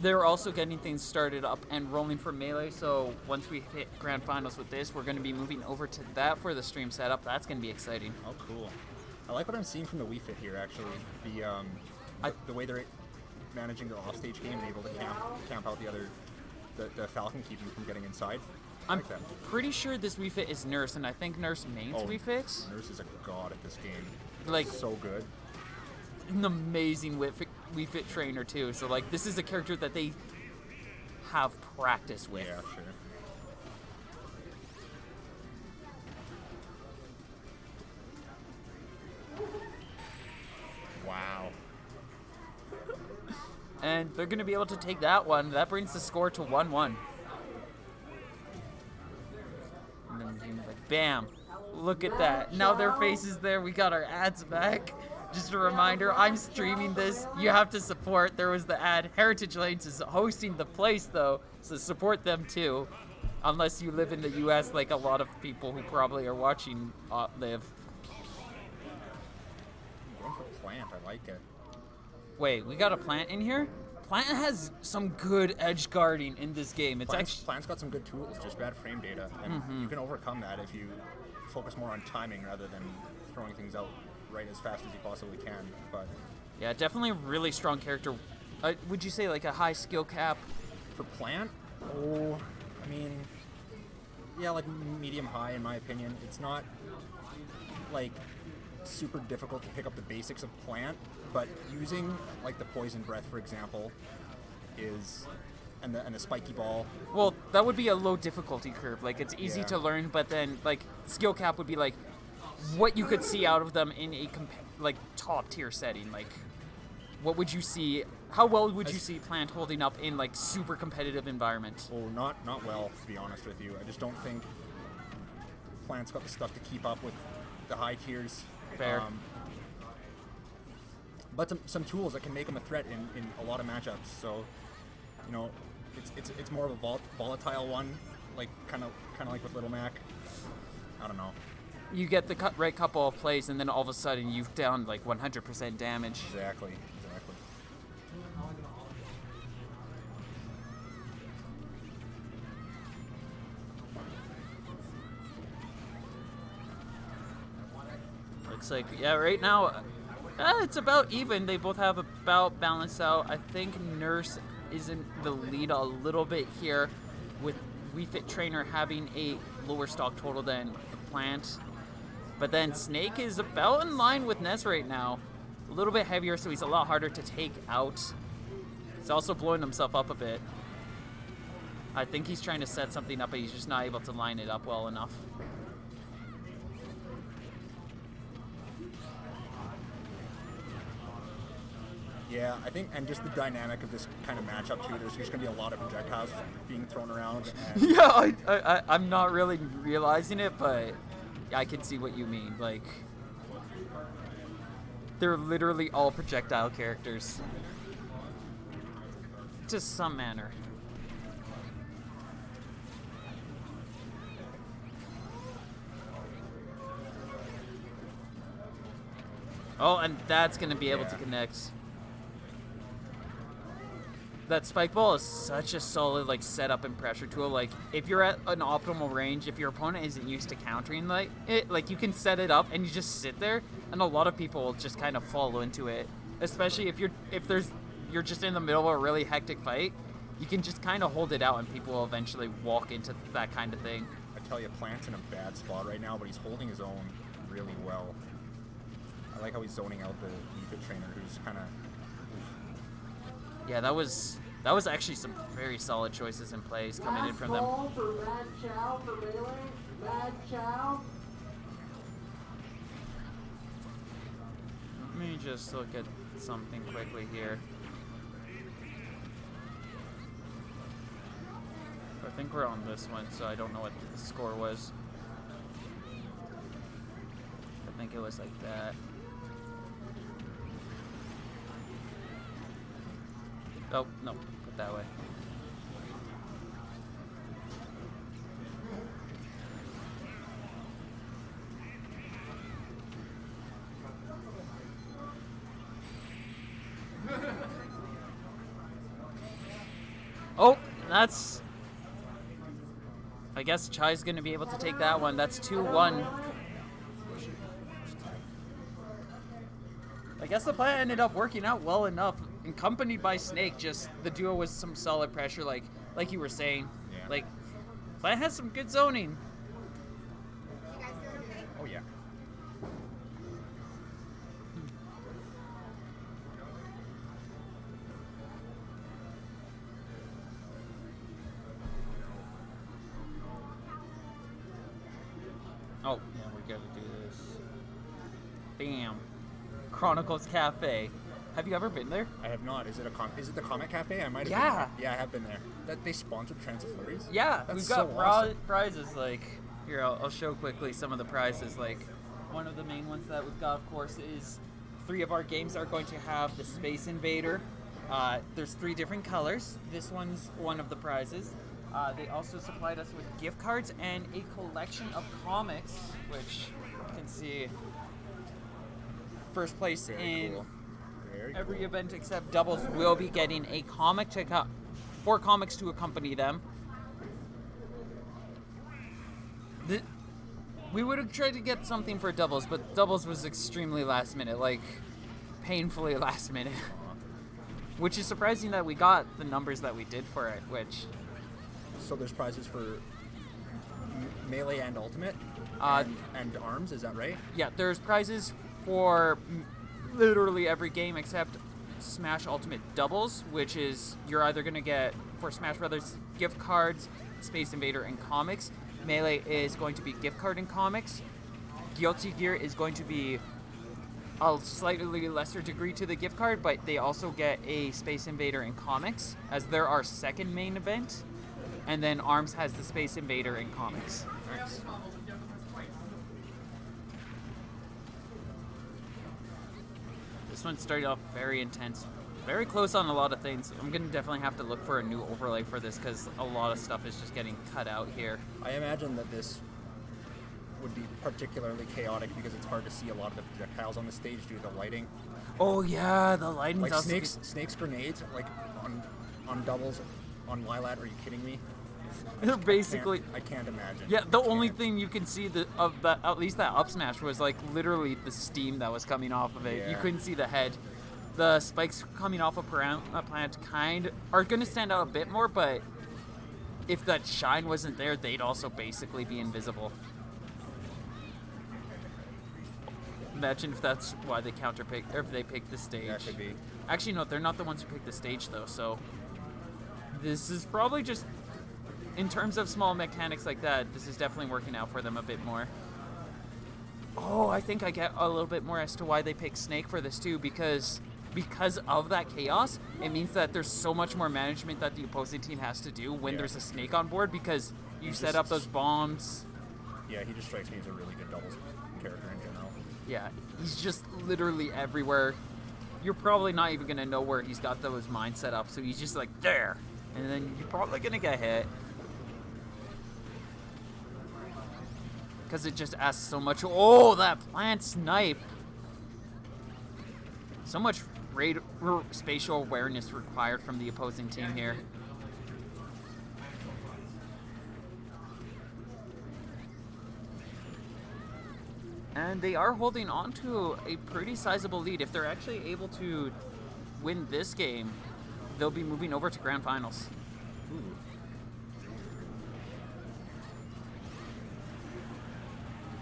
They're also getting things started up and rolling for Melee, so once we hit Grand Finals with this, we're going to be moving over to that for the stream setup. That's going to be exciting. oh, cool. I like what I'm seeing from the Wii Fit here, actually. The way they're managing their offstage game and able to camp out the Falcon, keeping from getting inside. I'm like that. pretty sure this Wii Fit is Nurse, and I think Nurse mains Wii Fit. Nurse is a god at this game. Like, so good. An amazing Wii Fit trainer too. So like, this is a character that they have practice with. Yeah, sure. Wow. And they're going to be able to take that one. That brings the score to 1-1. And then like, bam. Look at that. Now their face is there. We got our ads back. Just a reminder, I'm streaming this. You have to support. There was the ad. Heritage Lanes is hosting the place, though, so support them, too. Unless you live in the U.S. like a lot of people who probably are watching live. Going for plant, I like it. Wait, we got a plant in here? Plant has some good edge guarding in this game. It's Plant's got some good tools, just bad frame data. And you can overcome that if you focus more on timing rather than throwing things out right as fast as you possibly can. But yeah, definitely a really strong character. Would you say like a high skill cap? For Plant? Oh, I mean, yeah, like medium high in my opinion. It's not like super difficult to pick up the basics of Plant, but using like the Poison Breath, for example, is and the spiky ball. Well, that would be a low difficulty curve. Like, it's easy Yeah. to learn, but then like skill cap would be like what you could see out of them in a like top tier setting. Like, what would you see? How well would you see Plant holding up in like super competitive environment? Well, not well, to be honest with you. I just don't think Plant's got the stuff to keep up with the high tiers. Fair. But some tools that can make him a threat in a lot of matchups. So, you know, it's more of a volatile one, like kind of like with Little Mac. I don't know. You get the right couple of plays, and then all of a sudden you've down like 100% damage. Exactly. Looks like, yeah, right now, it's about even. They both have about balanced out. I think Nurse is in the lead a little bit here, with Wii Fit Trainer having a lower stock total than the Plant. But then Snake is about in line with Ness right now. A little bit heavier, so he's a lot harder to take out. He's also blowing himself up a bit. I think he's trying to set something up, but he's just not able to line it up well enough. Yeah, I think, and just the dynamic of this kind of matchup too. There's just going to be a lot of projectiles being thrown around. And Yeah, I'm not really realizing it, but I can see what you mean. Like, they're literally all projectile characters. To some manner. Oh, and that's going to be able to connect. That spike ball is such a solid like setup and pressure tool. Like if you're at an optimal range, if your opponent isn't used to countering like it, like you can set it up and you just sit there, and a lot of people will just kind of fall into it. Especially if you're just in the middle of a really hectic fight, you can just kind of hold it out, and people will eventually walk into that kind of thing. I tell you, Plant's in a bad spot right now, but he's holding his own really well. I like how he's zoning out the Leafit trainer, who's kind of. Yeah, that was actually some very solid choices in plays coming in from them. Ball for Mad Chow for Melee. Mad Chow. Let me just look at something quickly here. I think we're on this one, so I don't know what the score was. I think it was like that. Oh, no, put that way. Oh, that's... I guess Chai's gonna be able to take that one. That's 2-1. I guess the plan ended up working out well enough. Accompanied by Snake, just the duo was some solid pressure, like you were saying. Yeah. Like, Plan has some good zoning. Oh yeah. Oh, yeah, we gotta do this. Bam. Chronicles Cafe. Have you ever been there? I have not. Is it the Comic Cafe? I might have. Yeah. Been there. Yeah, I have been there. That they sponsored Trans of Flurries? Yeah, That's we've got so awesome. prizes. Like, here, I'll show quickly some of the prizes. Like, one of the main ones that we've got, of course, is 3 of our games are going to have the Space Invader. There's 3 different colors. This one's one of the prizes. They also supplied us with gift cards and a collection of comics, which you can see first place Very in cool. Very every cool. event except doubles will be getting a comic to 4 comics to accompany them. We would have tried to get something for doubles, but doubles was extremely last minute, like painfully last minute. Which is surprising that we got the numbers that we did for it, which... So there's prizes for Melee and Ultimate and Arms, is that right? Yeah, there's prizes for literally every game except Smash Ultimate Doubles, which is you're either going to get, for Smash Brothers, gift cards, Space Invader, and comics. Melee is going to be gift card and comics. Guilty Gear is going to be a slightly lesser degree to the gift card, but they also get a Space Invader and comics as they're our second main event. And then Arms has the Space Invader and comics. Nice. This one started off very intense, very close on a lot of things. I'm gonna definitely have to look for a new overlay for this because a lot of stuff is just getting cut out here. I imagine that this would be particularly chaotic because it's hard to see a lot of the projectiles on the stage due to the lighting. Oh yeah, the lighting's Like also Snake's grenades, like on doubles, on Lilat. Are you kidding me? they're basically. I can't imagine. Yeah, the I only can't. thing you can see of that, at least that up smash, was like literally the steam that was coming off of it. You Yeah. couldn't see the head. The spikes coming off a plant are going to stand out a bit more, but if that shine wasn't there, they'd also basically be invisible. Imagine if that's why they counterpick, or if they picked the stage. That could be. Actually, no, they're not the ones who picked the stage, though, so... This is probably just... In terms of small mechanics like that, this is definitely working out for them a bit more. Oh, I think I get a little bit more as to why they picked Snake for this, too, because because of that chaos, it means that there's so much more management that the opposing team has to do when there's a snake on board, because you set up those bombs. Yeah, he just strikes me as a really good doubles character in general. Yeah, he's just literally everywhere. You're probably not even going to know where he's got those mines set up, so he's just like, there! And then you're probably going to get hit. Because it just asks so much. Oh, that plant snipe! So much spatial awareness required from the opposing team here. And they are holding on to a pretty sizable lead. If they're actually able to win this game, they'll be moving over to Grand Finals. Ooh.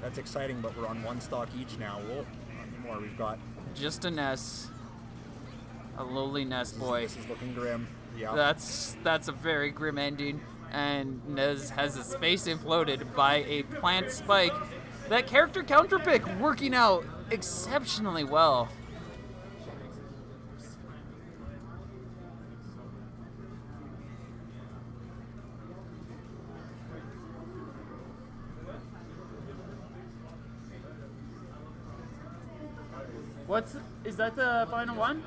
That's exciting, but we're on one stock each now. Whoa, not anymore. We've got just a Ness. A lowly Ness boy. This is looking grim. Yeah. That's a very grim ending. And Nez has his face imploded by a plant spike. That character counter pick working out exceptionally well. Is that the final one?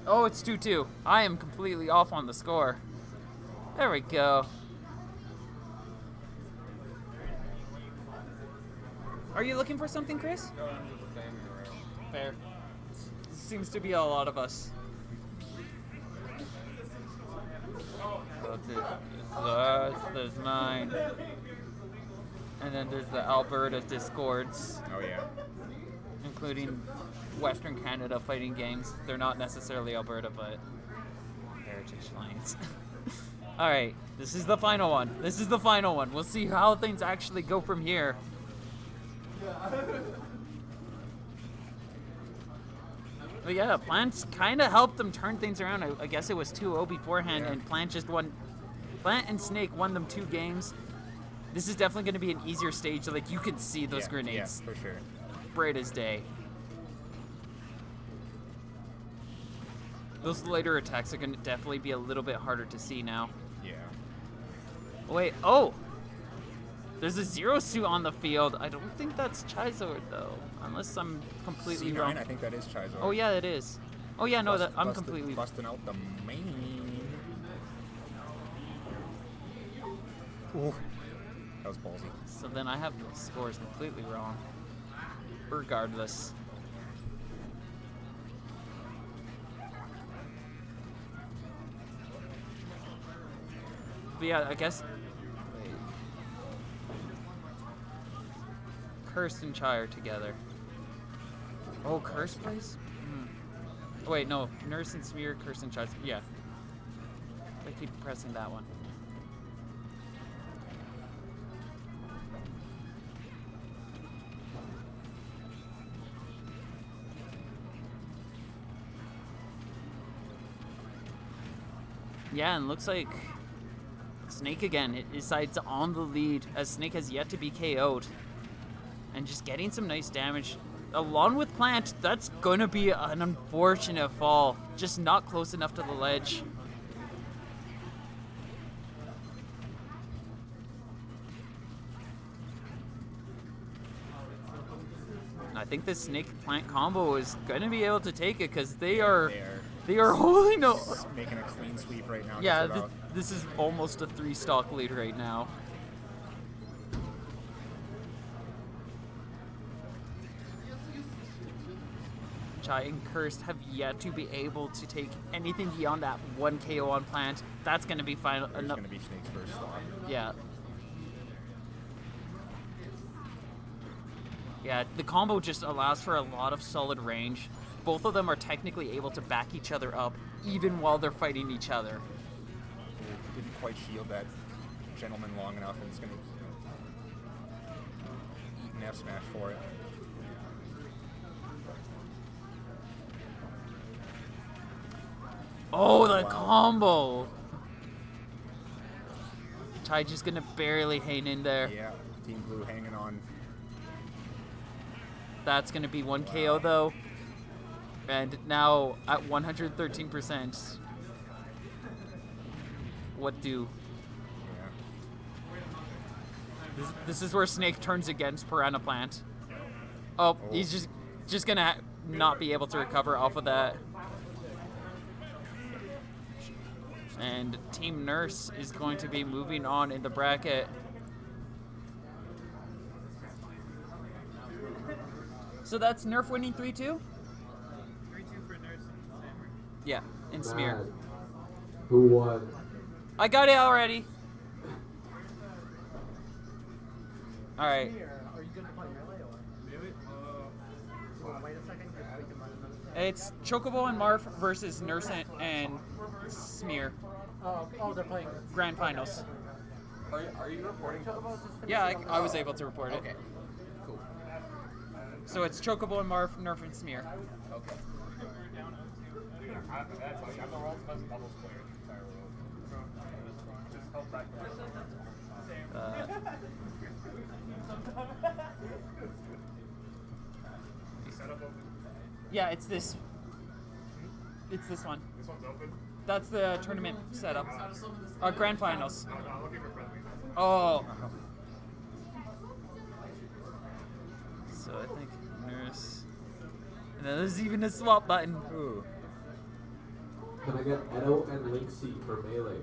Oh, it's 2-2. I am completely off on the score. There we go. Are you looking for something, Chris? No, I'm just standing around. Fair. Seems to be a lot of us. There's 9. And then there's the Alberta Discords. Oh, yeah. Including Western Canada fighting games. They're not necessarily Alberta, but Heritage Lines. Alright, this is the final one. This is the final one. We'll see how things actually go from here. But yeah, Plant kind of helped them turn things around. I guess it was 2-0 beforehand, and Plant just won. Plant and Snake won them 2 games. This is definitely going to be an easier stage. Like, you can see those grenades. Yeah, for sure. Bright as day. Those later attacks are going to definitely be a little bit harder to see now. Yeah. Wait, oh! There's a Zero Suit on the field. I don't think that's Charizard, though. Unless I'm completely C9, wrong. I think that is Charizard. Oh, yeah, it is. Oh, yeah, no, I'm completely... Busting out the main. Ooh. That was ballsy. So then I have the scores completely wrong. Regardless. But yeah, I guess... Wait. Cursed and Chai are together. Oh, Curse plays? Oh, wait, no. Nurse and Smear, Curse and Chai. Yeah. I keep pressing that one. Yeah, and looks like Snake again. It decides on the lead as Snake has yet to be KO'd. And just getting some nice damage. Along with Plant, that's going to be an unfortunate fall. Just not close enough to the ledge. I think this Snake Plant combo is going to be able to take it because they are holding up. Making a clean sweep right now. Yeah, this is almost a 3-stock lead right now. Chai and Cursed have yet to be able to take anything beyond that 1 KO on Plant. That's going to be final. It's going to be Snake's first stock. Yeah. Yeah, the combo just allows for a lot of solid range. Both of them are technically able to back each other up, even while they're fighting each other. Didn't quite shield that gentleman long enough, and it's going to eat an F smash for it. Oh, the combo! Chai just gonna barely hang in there. Yeah, Team Blue hanging on. That's gonna be 1 KO though. And now at 113%, what do? This is where Snake turns against Piranha Plant. Oh, he's just gonna not be able to recover off of that. And Team Nurse is going to be moving on in the bracket. So that's Nerf winning 3-2? 3-2 for Nurse. Yeah, and Smear. Mad. Who won? I got it already. All right. Are you good to play melee or? Really? Wait a second. We can run another set. It's Chocobo and Marf versus Nurse and Smear. Oh, they're playing. Grand Finals. Are you reporting those? Yeah, I was able to report it. Okay. Cool. So it's Chocobo and Marf, Nerf and Smear. Okay. I'm the world's best doubles player in the entire world. Just help practice. Setup open. Yeah, it's this. It's this one. This one's open. That's the tournament setup. Grand Finals. No, I'm looking for friendly. Oh. So I think Nurse. And then there's even a swap button. Ooh. Can I get Edo and Lynxie for melee?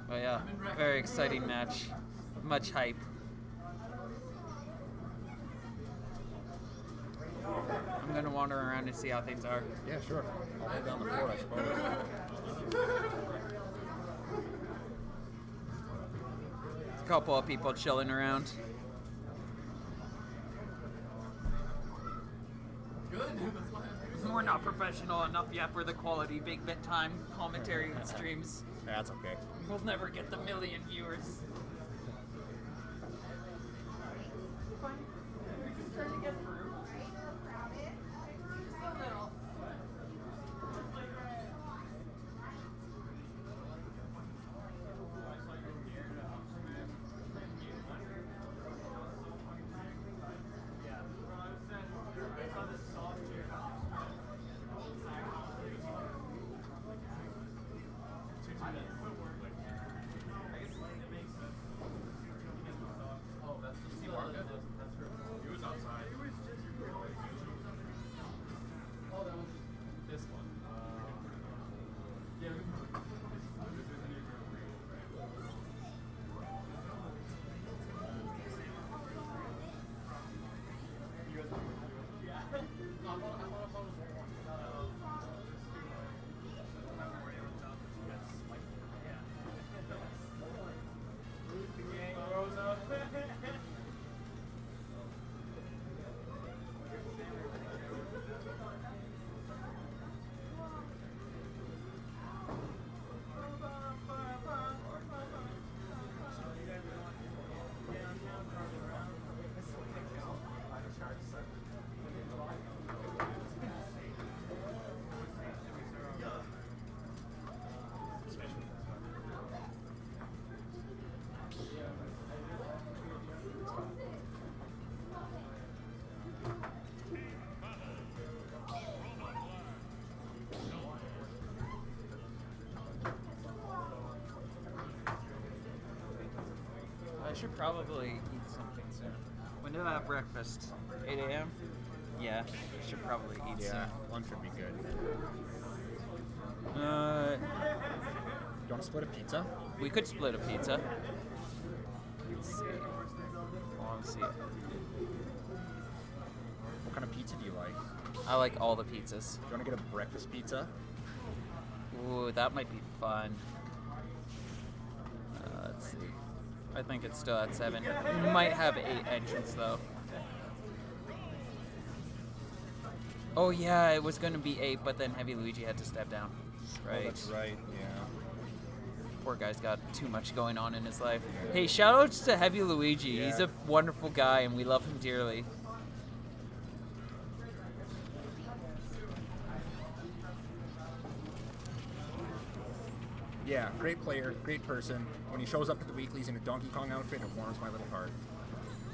Oh yeah, very exciting match. Much hype. I'm gonna wander around and see how things are. Yeah, sure. I'll head down the floor, I suppose. A couple of people chilling around. We're not professional enough yet for the quality big bit time commentary and streams. That's okay. We'll never get the million viewers. I should probably eat something soon. When do I have breakfast? 8 a.m.? Yeah, I should probably eat soon. Yeah, lunch would be good. You You want to split a pizza? We could split a pizza. Let's see. Let's see. What kind of pizza do you like? I like all the pizzas. Do you want to get a breakfast pizza? Ooh, that might be fun. Let's see. I think it's still at 7. We might have 8 entrants though. Oh yeah, it was gonna be 8, but then Heavy Luigi had to step down. Right. Oh, that's right, yeah. Poor guy's got too much going on in his life. Hey, shoutouts to Heavy Luigi. Yeah. He's a wonderful guy and we love him dearly. Yeah, great player, great person. When he shows up at the weeklies in a Donkey Kong outfit, it warms my little heart.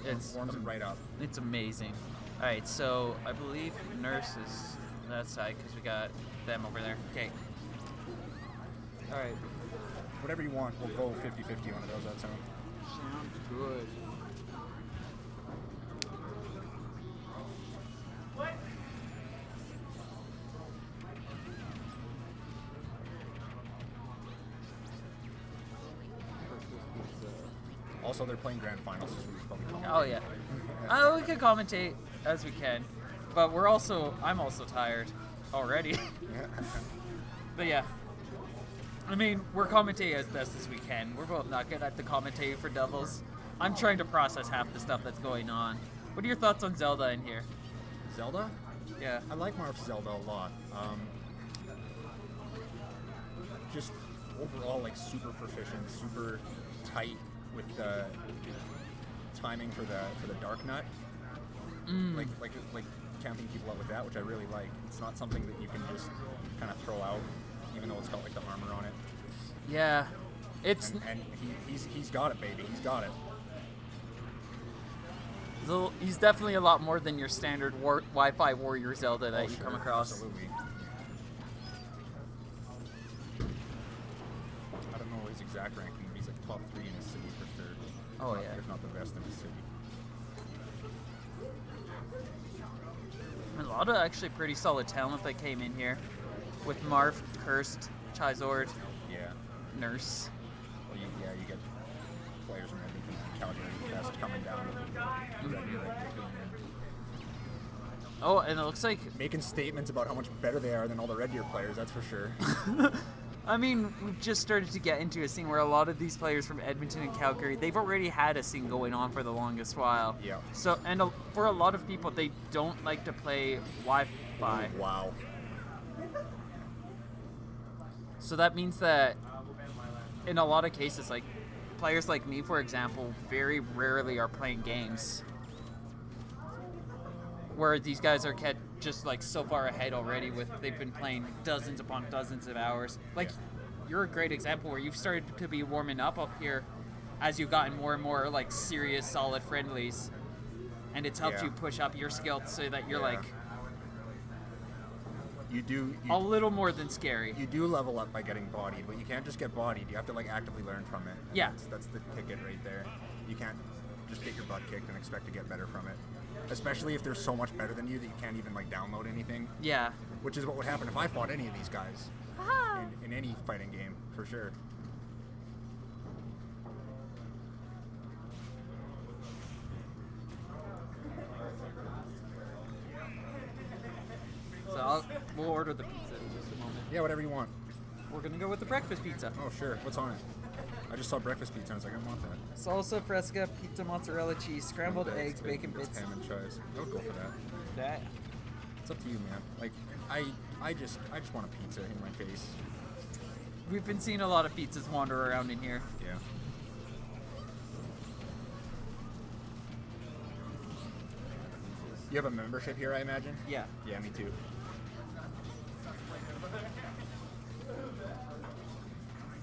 It warms it right up. It's amazing. All right, so I believe Nurse is that side because we got them over there. Okay. All right. Whatever you want, we'll go 50-50 on it. How's that sound? Sounds good. Also, they're playing grand finals, so we should probably commentate. Oh yeah. We can commentate as we can, but I'm also tired already. But yeah. I mean, we're commentating as best as we can. We're both not good at the commentating for doubles. I'm trying to process half the stuff that's going on. What are your thoughts on Zelda in here? Zelda? Yeah. I like Marth's Zelda a lot. Just overall, like, super proficient, super tight with the timing for the Dark Nut. Like camping people out with that, which I really like. It's not something that you can just kind of throw out, even though it's got like the armor on it. Yeah, it's and he's got it, baby. He's got it. He's definitely a lot more than your standard Wi-Fi warrior Zelda that you come across. Absolutely. I don't know his exact ranking, but he's like top 3 in his city for sure. Oh yeah. If not the best in his city. A lot of actually pretty solid talent that came in here with Marth, Cursed, Chizord, Nurse. Well, you get players from Edmonton and Calgary West coming down. Oh, and it looks like making statements about how much better they are than all the Red Deer players. That's for sure. I mean, we've just started to get into a scene where a lot of these players from Edmonton and Calgary, they've already had a scene going on for the longest while. Yeah. So, and for a lot of people, they don't like to play Wi-Fi. Oh, wow. So that means that in a lot of cases, like players like me, for example, very rarely are playing games. Where these guys are just like so far ahead already they've been playing dozens upon dozens of hours. Like you're a great example where you've started to be warming up here as you've gotten more and more like serious solid friendlies, and it's helped you push up your skill so that you're like a little more than scary. You do level up by getting bodied, but you can't just get bodied. You have to like actively learn from it. And yeah, that's the ticket right there. You can't just get your butt kicked and expect to get better from it. Especially if they're so much better than you that you can't even like download anything. Yeah. Which is what would happen if I fought any of these guys in any fighting game, for sure. So we'll order the pizza in just a moment. Yeah, whatever you want. We're gonna go with the breakfast pizza. Oh sure. What's on it? I just saw breakfast pizza and I was like, I want that. Salsa fresca, pizza mozzarella cheese, scrambled eggs, bacon bits. Ham and chives. I would go for that. That. It's up to you, man. Like, I just want a pizza in my face. We've been seeing a lot of pizzas wander around in here. Yeah. You have a membership here, I imagine? Yeah. Yeah, me too.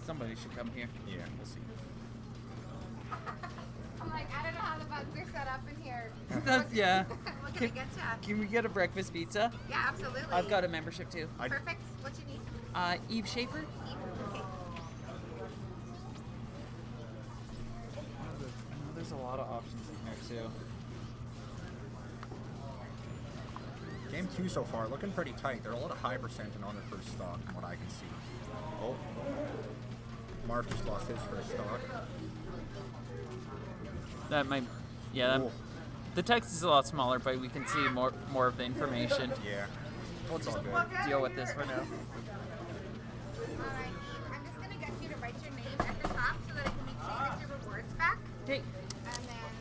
Somebody should come here. Yeah, we'll see. I'm like, I don't know how the buttons are set up in here. Yeah. What can I get you? Can we get a breakfast pizza? Yeah, absolutely. I've got a membership too. Perfect. What you need? Eve Schaefer. Eve. Okay. There's a lot of options in there too. Game 2 so far, looking pretty tight. They're a lot of high percent and on their first stock, from what I can see. Oh. Marv just lost his first stock. That might, yeah. That, the text is a lot smaller, but we can see more of the information. Yeah. We'll just deal with this for now. Alright, Eve, I'm just gonna get you to write your name at the top so that I can make sure you get your rewards back. Okay. And then,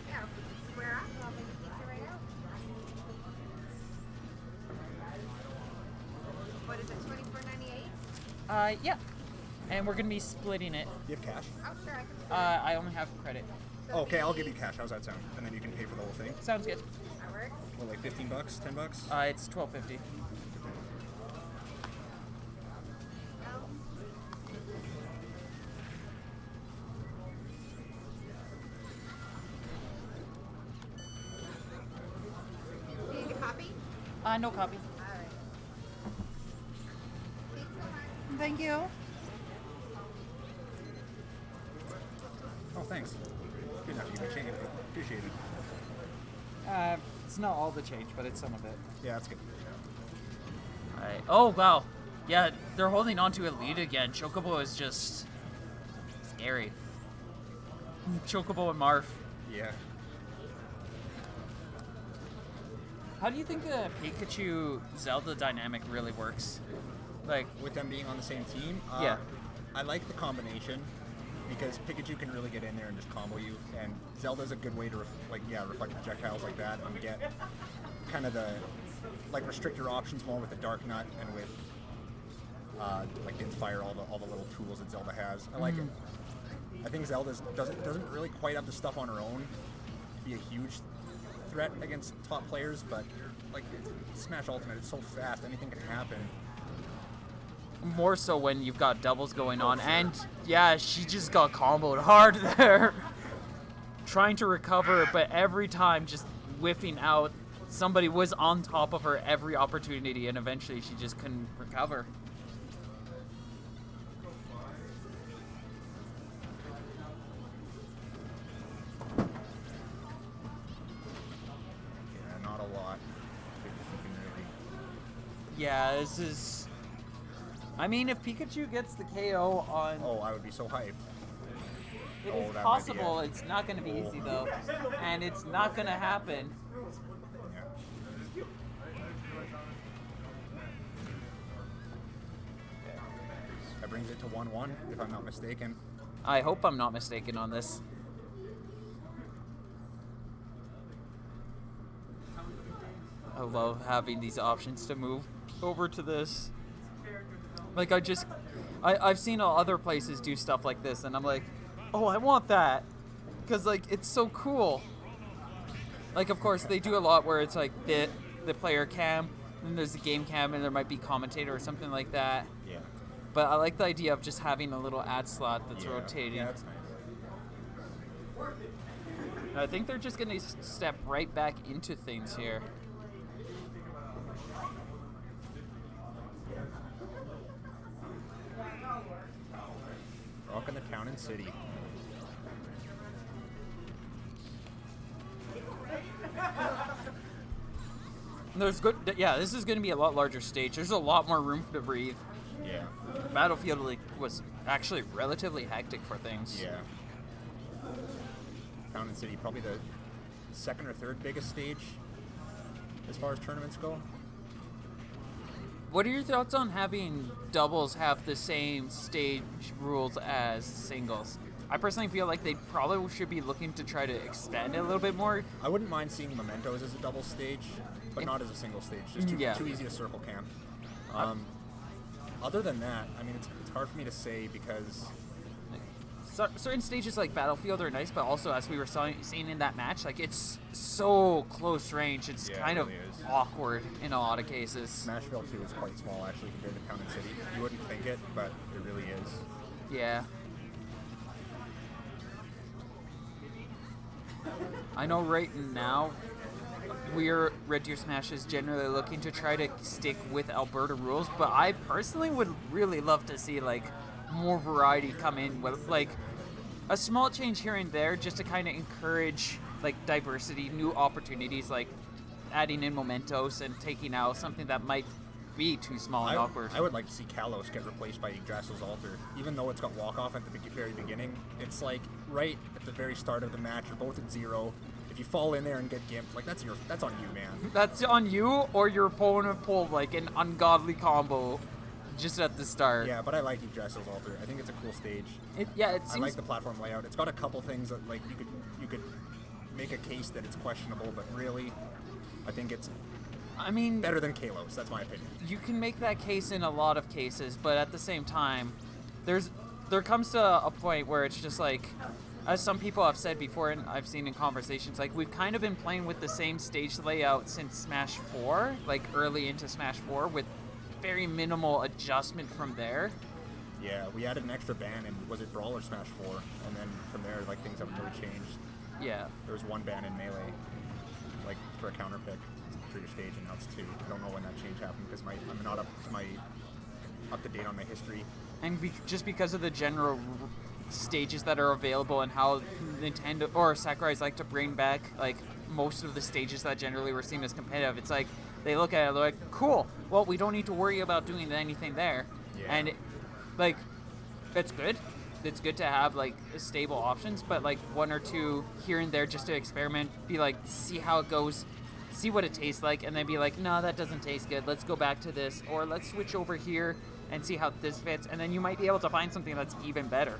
yeah, if we can square up, I'll make the pizza right out. What is it, $24.98? Yeah. And we're gonna be splitting it. Do you have cash? Oh, sure, I can split I only have credit. So Okay, I'll give you cash. How's that sound? And then you can pay for the whole thing. Sounds good. That works. Well, like $15, $10? It's $12.50. No copy. Alright. Thank you. Oh, thanks. Good enough. You can change it. Appreciate it. It's not all the change, but it's some of it. Yeah, that's good. Alright. Oh, wow. Yeah, they're holding on to a lead again. Chocobo is just scary. Chocobo and Marth. Yeah. How do you think the Pikachu-Zelda dynamic really works? Like, with them being on the same team, yeah. I like the combination because Pikachu can really get in there and just combo you, and Zelda's a good way to reflect projectiles like that and get kind of restrict your options more with the Dark Nut and with Inspire, all the little tools that Zelda has. I like it. I think Zelda doesn't really quite have the stuff on her own to be a huge threat against top players, but like Smash Ultimate, it's so fast, anything can happen. More so when you've got doubles going on, sure. And yeah, she just got comboed hard there. Trying to recover, but every time just whiffing out. Somebody was on top of her every opportunity, and eventually she just couldn't recover. Not a lot. Yeah, this is... I mean, if Pikachu gets the KO on... Oh, I would be so hyped. It is possible. It's not going to be easy, though. And it's not going to happen. That brings it to 1-1, if I'm not mistaken. I hope I'm not mistaken on this. I love having these options to move over to this. Like, I've seen other places do stuff like this, and I'm like, oh, I want that. Because, like, it's so cool. Like, of course, they do a lot where it's, like, the player cam, and there's the game cam, and there might be commentator or something like that. Yeah. But I like the idea of just having a little ad slot that's rotating. Yeah, that's nice. I think they're just going to step right back into things here. Rocking the town and city. There's good. Yeah, this is going to be a lot larger stage. There's a lot more room to breathe. Yeah. Battlefield was actually relatively hectic for things. Yeah. Town and city, probably the second or third biggest stage as far as tournaments go. What are your thoughts on having doubles have the same stage rules as singles? I personally feel like they probably should be looking to try to expand it a little bit more. I wouldn't mind seeing Mementos as a double stage, but not as a single stage. Just too easy a circle camp. Other than that, I mean, it's hard for me to say because... certain stages like Battlefield are nice, but also as we were seeing in that match, like it's so close range, it's kind of awkward in a lot of cases. Smashville 2 is quite small actually compared to Town and City. You wouldn't think it, but it really is. Yeah. I know right now, Red Deer Smash is generally looking to try to stick with Alberta rules, but I personally would really love to see like more variety come in with like a small change here and there just to kind of encourage like diversity, new opportunities, like adding in Mementos and taking out something that might be too small and awkward. I would like to see Kalos get replaced by Yggdrasil's Altar. Even though it's got walk-off at the very beginning, it's like right at the very start of the match, you're both at 0. If you fall in there and get gimped, like that's on you, man. That's on you, or your opponent pulled like an ungodly combo just at the start. Yeah, but I like Yggdrasil's Altar. I think it's a cool stage. It seems... I like the platform layout. It's got a couple things that like you could make a case that it's questionable, but really, I think it's better than Kalos. That's my opinion. You can make that case in a lot of cases, but at the same time, there comes to a point where it's just like, as some people have said before, and I've seen in conversations, like we've kind of been playing with the same stage layout since Smash 4, like early into Smash 4, with very minimal adjustment from there. Yeah, we added an extra ban in, was it Brawl or Smash 4? And then from there, like things haven't really changed. Yeah. There was one ban in Melee, like for a counter pick. for your stage, and now it's 2. I don't know when that change happened because I'm not up to date on my history. And just because of the general stages that are available and how Nintendo or Sakurai's like to bring back like most of the stages that generally were seen as competitive, it's like they look at it like, cool, well, we don't need to worry about doing anything there. Yeah. And like it's good. It's good to have like stable options, but like 1 or 2 here and there just to experiment, be like, see how it goes, see what it tastes like, and then be like, no, that doesn't taste good, let's go back to this, or let's switch over here and see how this fits, and then you might be able to find something that's even better.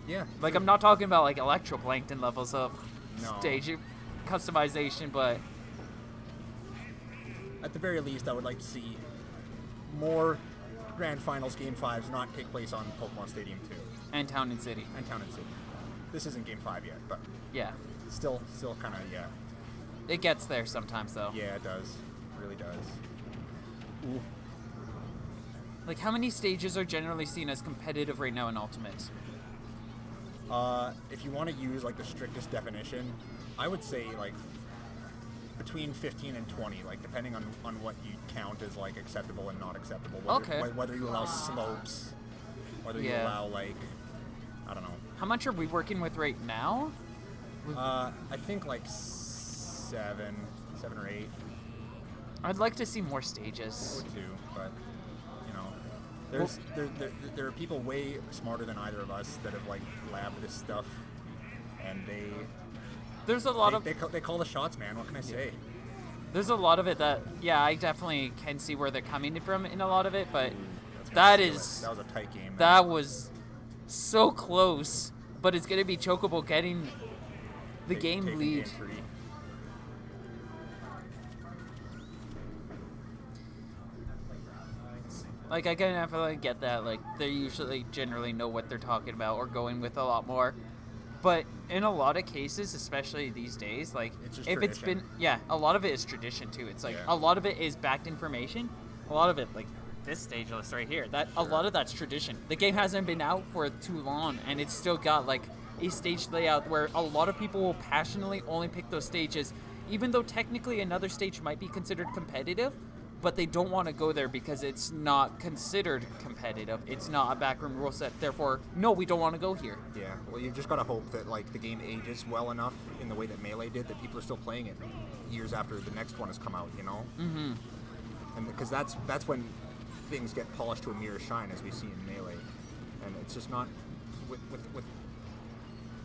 Yeah. Like, I'm not talking about like electroplankton levels of No. stage customization, but At the very least, I would like to see more Grand Finals Game 5s not take place on Pokemon Stadium 2. and Town and City. And Town and City. This isn't Game 5 yet, but Yeah. still kind of, yeah. It gets there sometimes, though. Yeah, it does. It really does. Ooh. Like, how many stages are generally seen as competitive right now in Ultimate? If you want to use, like, the strictest definition, I would say, like, between 15 and 20, like, depending on what you count as, like, acceptable and not acceptable. Whether you allow slopes, whether you allow, like, I don't know. How much are we working with right now? I think, like, 7 or 8. I'd like to see more stages. I would too, but, you know, there are people way smarter than either of us that have, like, labbed this stuff, and there's a lot of... They call the shots, man. What can I say? There's a lot of it that, yeah, I definitely can see where they're coming from in a lot of it, but That was a tight game. That was so close, but it's going to be Chocobo getting the game lead. Game 3. Like, I can definitely get that. Like, they usually generally know what they're talking about or going with a lot more. But in a lot of cases, especially these days, like, if it's been, a lot of it is tradition too. It's like, a lot of it is backed information. A lot of it, like, this stage list right here, a lot of that's tradition. The game hasn't been out for too long, and it's still got, like, a stage layout where a lot of people will passionately only pick those stages, even though technically another stage might be considered competitive, but they don't want to go there because it's not considered competitive. It's not a backroom rule set. Therefore, no, we don't want to go here. Yeah, well, you've just got to hope that, like, the game ages well enough in the way that Melee did that people are still playing it years after the next one has come out, you know? Mm-hmm. And because that's when things get polished to a mirror shine, as we see in Melee. And it's just not... With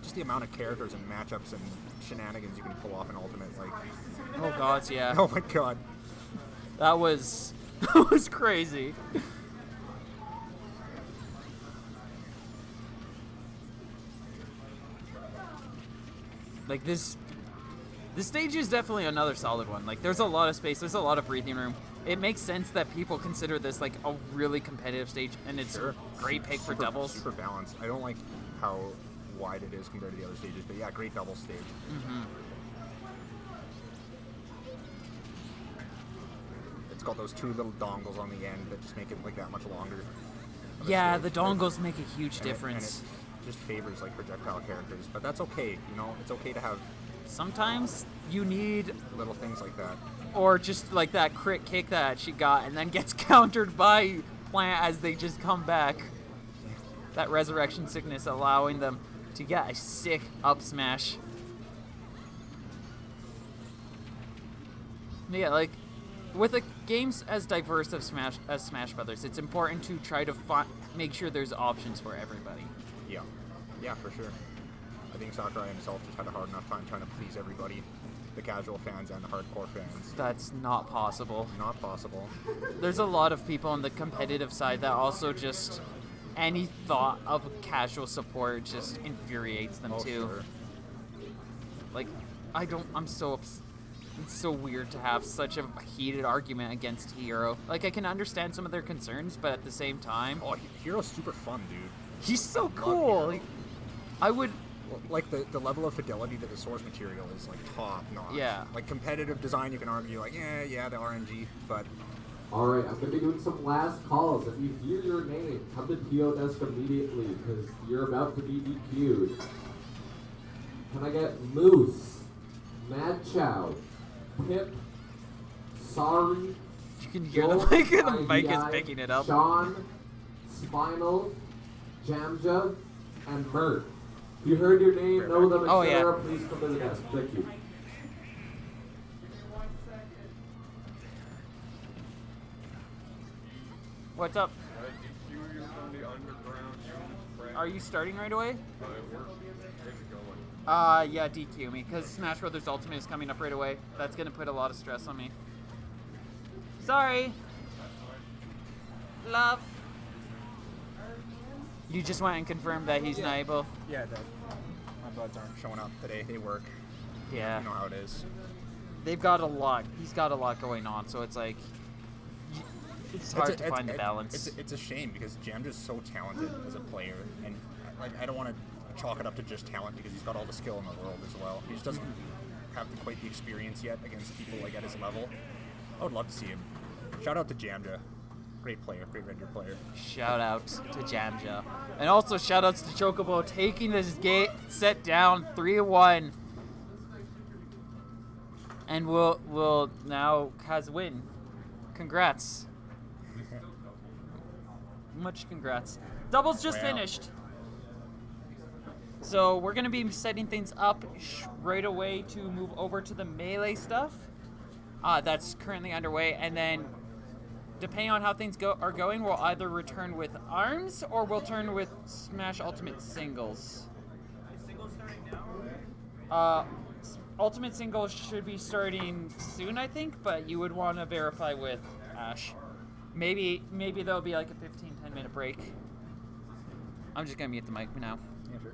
just the amount of characters and matchups and shenanigans you can pull off in Ultimate, like... Oh, God, yeah. Oh, my God. That was crazy. Like, this stage is definitely another solid one. Like, there's a lot of space, there's a lot of breathing room. It makes sense that people consider this like a really competitive stage, and it's a great pick for doubles. Super balanced. I don't like how wide it is compared to the other stages, but yeah, great double stage. Mm-hmm. It's got those 2 little dongles on the end that just make it like that much longer. Yeah, the dongles make a huge difference. And it just favors like projectile characters, but that's okay. You know, it's okay to have. Sometimes you need little things like that. Or just like that crit kick that she got and then gets countered by Plant as they just come back. That resurrection sickness allowing them to get a sick up smash. Yeah, like with the games as diverse as Smash Brothers, it's important to try to make sure there's options for everybody. Yeah, for sure. I think Sakurai himself just had a hard enough time trying to please everybody, the casual fans and the hardcore fans. That's not possible. Not possible. There's a lot of people on the competitive side that also just any thought of casual support just infuriates them too. Sure. Like, I'm so upset. It's so weird to have such a heated argument against Hero. Like, I can understand some of their concerns, but at the same time... Oh, Hero's super fun, dude. He's so cool! Like, I would... Like, the level of fidelity to the source material is, like, top-notch. Yeah. Like, competitive design, you can argue, like, yeah, the RNG, but... Alright, I'm going to be doing some last calls. If you hear your name, come to PO desk immediately, because you're about to be DQ'd. Can I get Moose, Mad Chow, Pip, Sari, You can hear the Joel, mic, the mic is IDI, picking it up. Sean, Spinal, Jamja, and Mert. If you heard your name, know them, Oh, etc., yeah. please come to the desk. Thank you. What's up? Are you starting right away? Yeah, DQ me, because Smash Brothers Ultimate is coming up right away. That's going to put a lot of stress on me. Sorry. Love. You just went and confirmed that he's not able? Yeah, my buds aren't showing up today. They work. Yeah. You know how it is. They've got a lot. He's got a lot going on, so it's like... It's hard to find the balance. It's a shame because Jamja's so talented as a player, and I don't want to chalk it up to just talent because he's got all the skill in the world as well. He just doesn't have quite the experience yet against people like at his level. I would love to see him. Shout out to Jamja. Great player, great Red Deer player. Shout out to Jamja. And also shout outs to Chocobo taking this set down 3-1. And we'll now Kaz win. Congrats. Much congrats. Doubles just finished. So we're going to be setting things up right away to move over to the melee stuff. That's currently underway. And then depending on how things are going, we'll either return with ARMS or we'll turn with Smash Ultimate Singles. Is singles starting now? Ultimate Singles should be starting soon, I think, but you would want to verify with Ash. Maybe there'll be like a 15-10 minute break. I'm just gonna mute the mic now. Yeah, sure.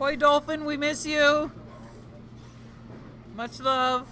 Boy Dolphin, we miss you. Much love.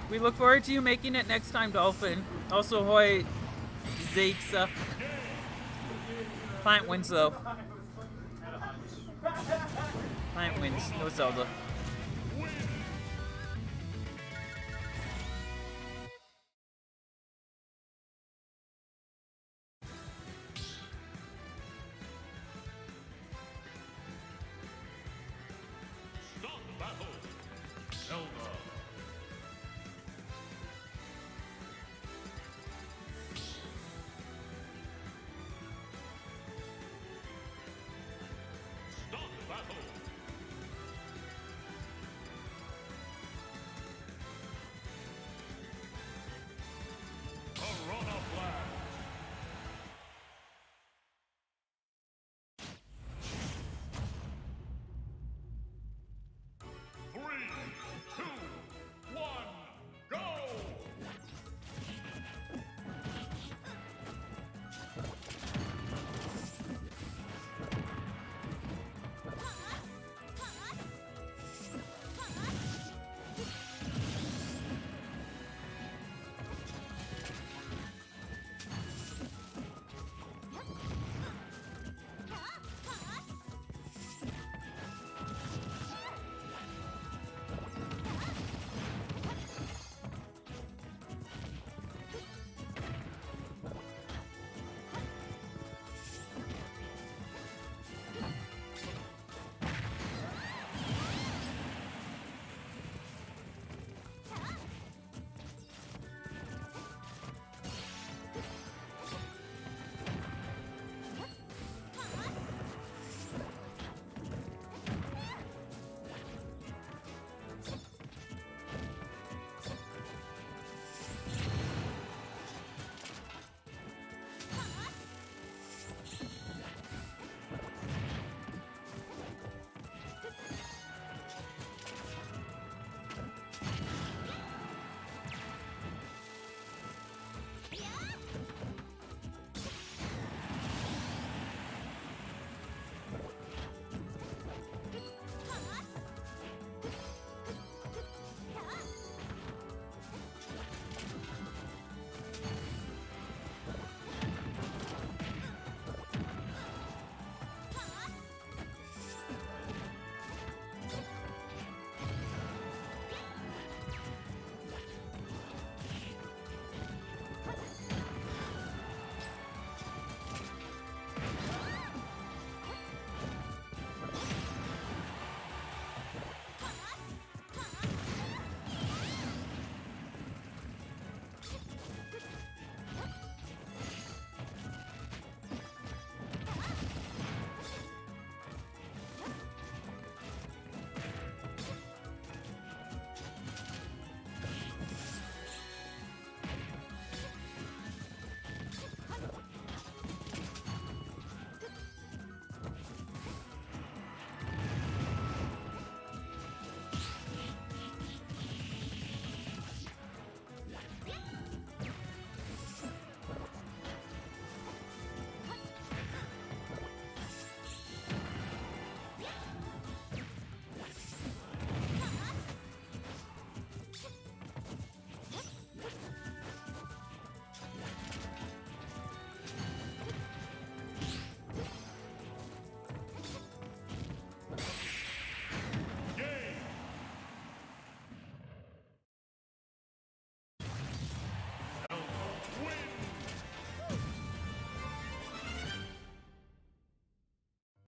We look forward to you making it next time, Dolphin. Also, Hoy, Zake's, Plant wins, though. Plant wins. No Zelda.